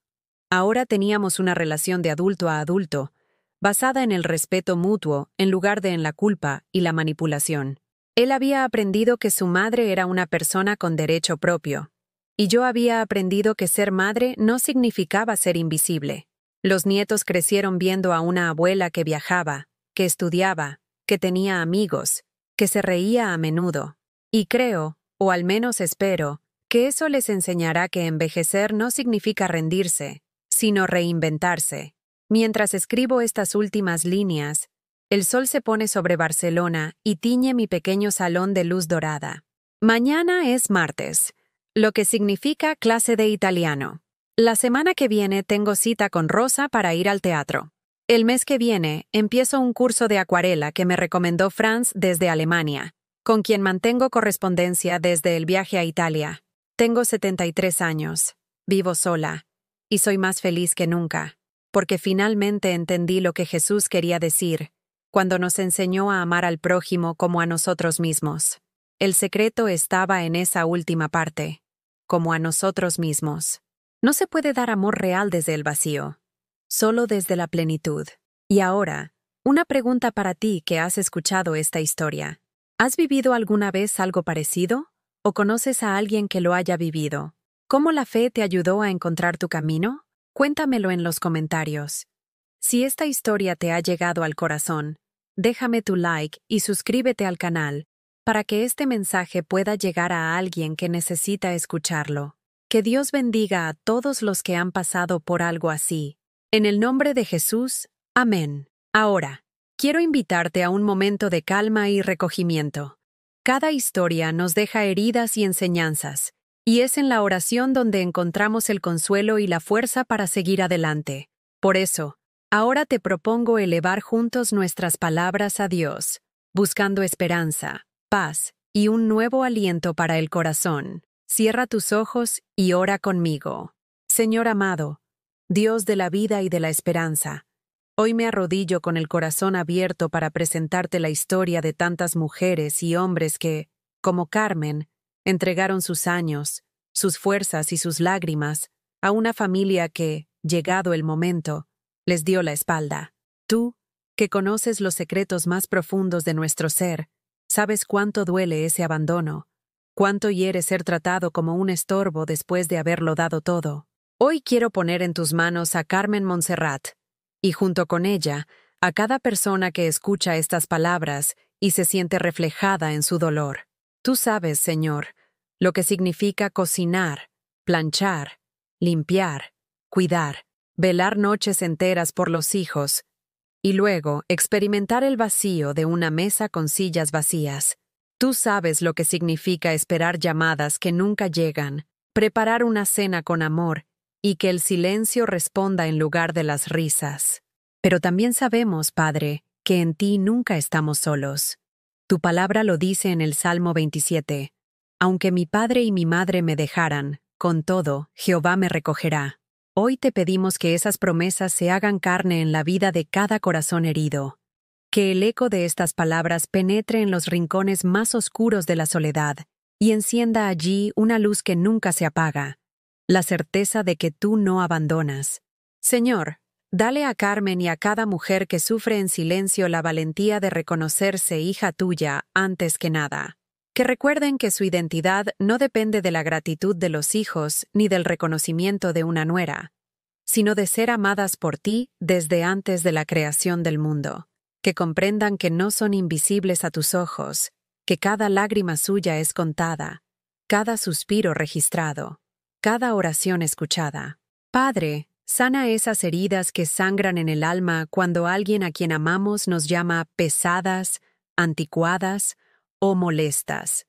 Ahora teníamos una relación de adulto a adulto, basada en el respeto mutuo en lugar de en la culpa y la manipulación. Él había aprendido que su madre era una persona con derecho propio, y yo había aprendido que ser madre no significaba ser invisible. Los nietos crecieron viendo a una abuela que viajaba, que estudiaba, que tenía amigos, que se reía a menudo. Y creo, o al menos espero, que eso les enseñará que envejecer no significa rendirse, sino reinventarse. Mientras escribo estas últimas líneas, el sol se pone sobre Barcelona y tiñe mi pequeño salón de luz dorada. Mañana es martes, lo que significa clase de italiano. La semana que viene tengo cita con Rosa para ir al teatro. El mes que viene empiezo un curso de acuarela que me recomendó Franz desde Alemania, con quien mantengo correspondencia desde el viaje a Italia. Tengo 73 años, vivo sola, y soy más feliz que nunca, porque finalmente entendí lo que Jesús quería decir cuando nos enseñó a amar al prójimo como a nosotros mismos. El secreto estaba en esa última parte, como a nosotros mismos. No se puede dar amor real desde el vacío, solo desde la plenitud. Y ahora, una pregunta para ti que has escuchado esta historia. ¿Has vivido alguna vez algo parecido? ¿O conoces a alguien que lo haya vivido? ¿Cómo la fe te ayudó a encontrar tu camino? Cuéntamelo en los comentarios. Si esta historia te ha llegado al corazón, déjame tu like y suscríbete al canal para que este mensaje pueda llegar a alguien que necesita escucharlo. Que Dios bendiga a todos los que han pasado por algo así. En el nombre de Jesús, amén. Ahora, quiero invitarte a un momento de calma y recogimiento. Cada historia nos deja heridas y enseñanzas, y es en la oración donde encontramos el consuelo y la fuerza para seguir adelante. Por eso, ahora te propongo elevar juntos nuestras palabras a Dios, buscando esperanza, paz y un nuevo aliento para el corazón. Cierra tus ojos y ora conmigo. Señor amado, Dios de la vida y de la esperanza, hoy me arrodillo con el corazón abierto para presentarte la historia de tantas mujeres y hombres que, como Carmen, entregaron sus años, sus fuerzas y sus lágrimas a una familia que, llegado el momento, les dio la espalda. Tú, que conoces los secretos más profundos de nuestro ser, sabes cuánto duele ese abandono, cuánto hiere ser tratado como un estorbo después de haberlo dado todo. Hoy quiero poner en tus manos a Carmen Montserrat, y junto con ella, a cada persona que escucha estas palabras y se siente reflejada en su dolor. Tú sabes, Señor, lo que significa cocinar, planchar, limpiar, cuidar, velar noches enteras por los hijos, y luego experimentar el vacío de una mesa con sillas vacías. Tú sabes lo que significa esperar llamadas que nunca llegan, preparar una cena con amor y que el silencio responda en lugar de las risas. Pero también sabemos, Padre, que en ti nunca estamos solos. Tu palabra lo dice en el Salmo 27. Aunque mi padre y mi madre me dejaran, con todo, Jehová me recogerá. Hoy te pedimos que esas promesas se hagan carne en la vida de cada corazón herido. Que el eco de estas palabras penetre en los rincones más oscuros de la soledad y encienda allí una luz que nunca se apaga, la certeza de que tú no abandonas. Señor, dale a Carmen y a cada mujer que sufre en silencio la valentía de reconocerse hija tuya antes que nada. Que recuerden que su identidad no depende de la gratitud de los hijos ni del reconocimiento de una nuera, sino de ser amadas por ti desde antes de la creación del mundo. Que comprendan que no son invisibles a tus ojos, que cada lágrima suya es contada, cada suspiro registrado, cada oración escuchada. Padre, sana esas heridas que sangran en el alma cuando alguien a quien amamos nos llama pesadas, anticuadas o molestas.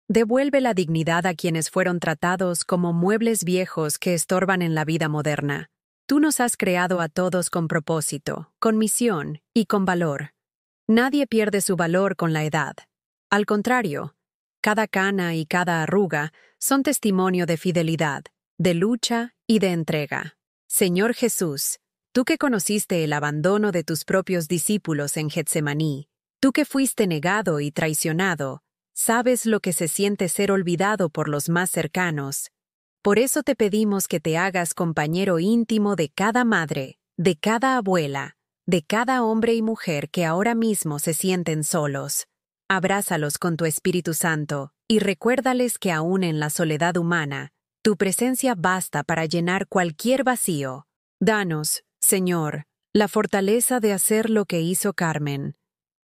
Devuelve la dignidad a quienes fueron tratados como muebles viejos que estorban en la vida moderna. Tú nos has creado a todos con propósito, con misión y con valor. Nadie pierde su valor con la edad. Al contrario, cada cana y cada arruga son testimonio de fidelidad, de lucha y de entrega. Señor Jesús, tú que conociste el abandono de tus propios discípulos en Getsemaní, tú que fuiste negado y traicionado, sabes lo que se siente ser olvidado por los más cercanos. Por eso te pedimos que te hagas compañero íntimo de cada madre, de cada abuela, de cada hombre y mujer que ahora mismo se sienten solos. Abrázalos con tu Espíritu Santo y recuérdales que aún en la soledad humana, tu presencia basta para llenar cualquier vacío. Danos, Señor, la fortaleza de hacer lo que hizo Carmen.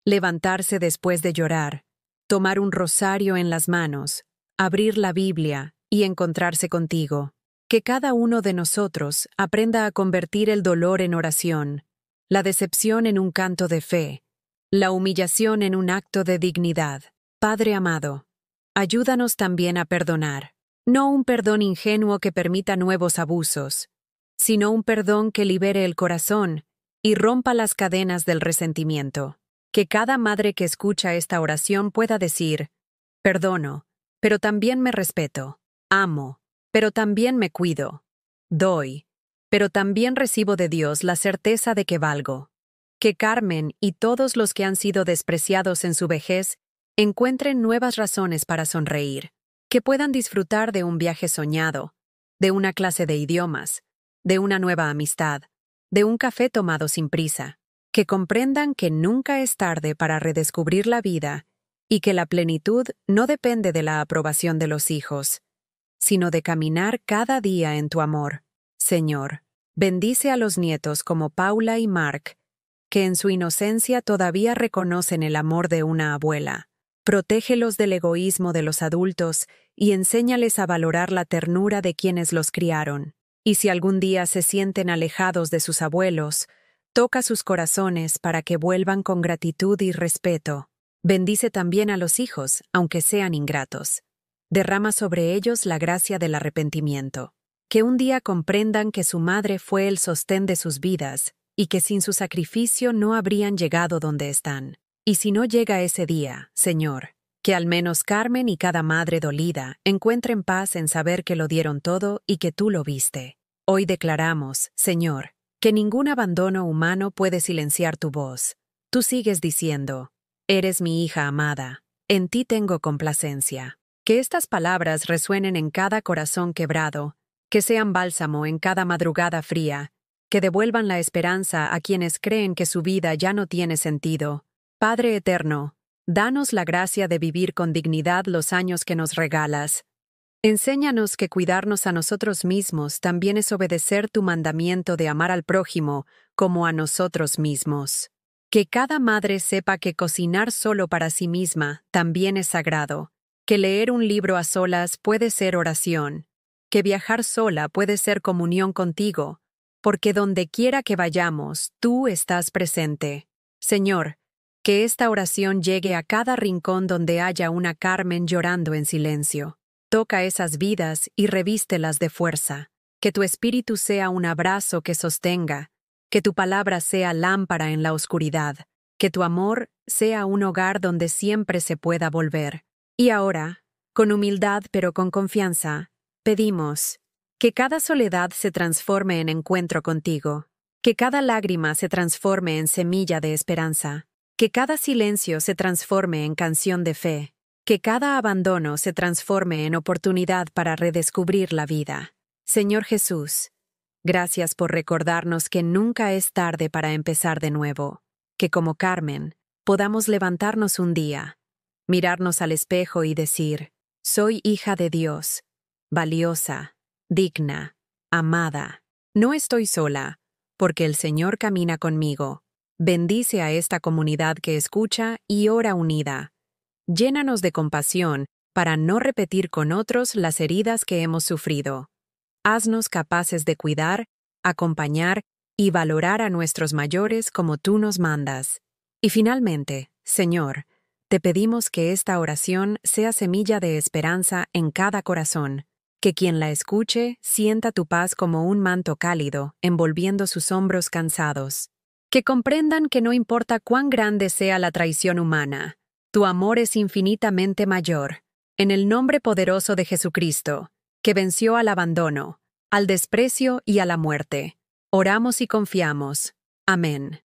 Levantarse después de llorar, tomar un rosario en las manos, abrir la Biblia y encontrarse contigo. Que cada uno de nosotros aprenda a convertir el dolor en oración, la decepción en un canto de fe, la humillación en un acto de dignidad. Padre amado, ayúdanos también a perdonar. No un perdón ingenuo que permita nuevos abusos, sino un perdón que libere el corazón y rompa las cadenas del resentimiento. Que cada madre que escucha esta oración pueda decir: perdono, pero también me respeto. Amo, pero también me cuido. Doy, pero también recibo de Dios la certeza de que valgo. Que Carmen y todos los que han sido despreciados en su vejez encuentren nuevas razones para sonreír. Que puedan disfrutar de un viaje soñado, de una clase de idiomas, de una nueva amistad, de un café tomado sin prisa. Que comprendan que nunca es tarde para redescubrir la vida y que la plenitud no depende de la aprobación de los hijos, sino de caminar cada día en tu amor. Señor, bendice a los nietos como Paula y Mark, que en su inocencia todavía reconocen el amor de una abuela. Protégelos del egoísmo de los adultos y enséñales a valorar la ternura de quienes los criaron. Y si algún día se sienten alejados de sus abuelos, toca sus corazones para que vuelvan con gratitud y respeto. Bendice también a los hijos, aunque sean ingratos. Derrama sobre ellos la gracia del arrepentimiento. Que un día comprendan que su madre fue el sostén de sus vidas y que sin su sacrificio no habrían llegado donde están. Y si no llega ese día, Señor, que al menos Carmen y cada madre dolida encuentren paz en saber que lo dieron todo y que tú lo viste. Hoy declaramos, Señor, que ningún abandono humano puede silenciar tu voz. Tú sigues diciendo: eres mi hija amada, en ti tengo complacencia. Que estas palabras resuenen en cada corazón quebrado, que sean bálsamo en cada madrugada fría, que devuelvan la esperanza a quienes creen que su vida ya no tiene sentido. Padre eterno, danos la gracia de vivir con dignidad los años que nos regalas. Enséñanos que cuidarnos a nosotros mismos también es obedecer tu mandamiento de amar al prójimo como a nosotros mismos. Que cada madre sepa que cocinar solo para sí misma también es sagrado, que leer un libro a solas puede ser oración, que viajar sola puede ser comunión contigo, porque donde quiera que vayamos, tú estás presente. Señor, que esta oración llegue a cada rincón donde haya una Carmen llorando en silencio. Toca esas vidas y revístelas de fuerza. Que tu espíritu sea un abrazo que sostenga, que tu palabra sea lámpara en la oscuridad, que tu amor sea un hogar donde siempre se pueda volver. Y ahora, con humildad pero con confianza, pedimos que cada soledad se transforme en encuentro contigo, que cada lágrima se transforme en semilla de esperanza, que cada silencio se transforme en canción de fe, que cada abandono se transforme en oportunidad para redescubrir la vida. Señor Jesús, gracias por recordarnos que nunca es tarde para empezar de nuevo, que como Carmen, podamos levantarnos un día, mirarnos al espejo y decir: soy hija de Dios, valiosa, digna, amada. No estoy sola, porque el Señor camina conmigo. Bendice a esta comunidad que escucha y ora unida. Llénanos de compasión para no repetir con otros las heridas que hemos sufrido. Haznos capaces de cuidar, acompañar y valorar a nuestros mayores como tú nos mandas. Y finalmente, Señor, Te pedimos que esta oración sea semilla de esperanza en cada corazón, que quien la escuche sienta tu paz como un manto cálido, envolviendo sus hombros cansados. Que comprendan que no importa cuán grande sea la traición humana, tu amor es infinitamente mayor. En el nombre poderoso de Jesucristo, que venció al abandono, al desprecio y a la muerte, oramos y confiamos. Amén.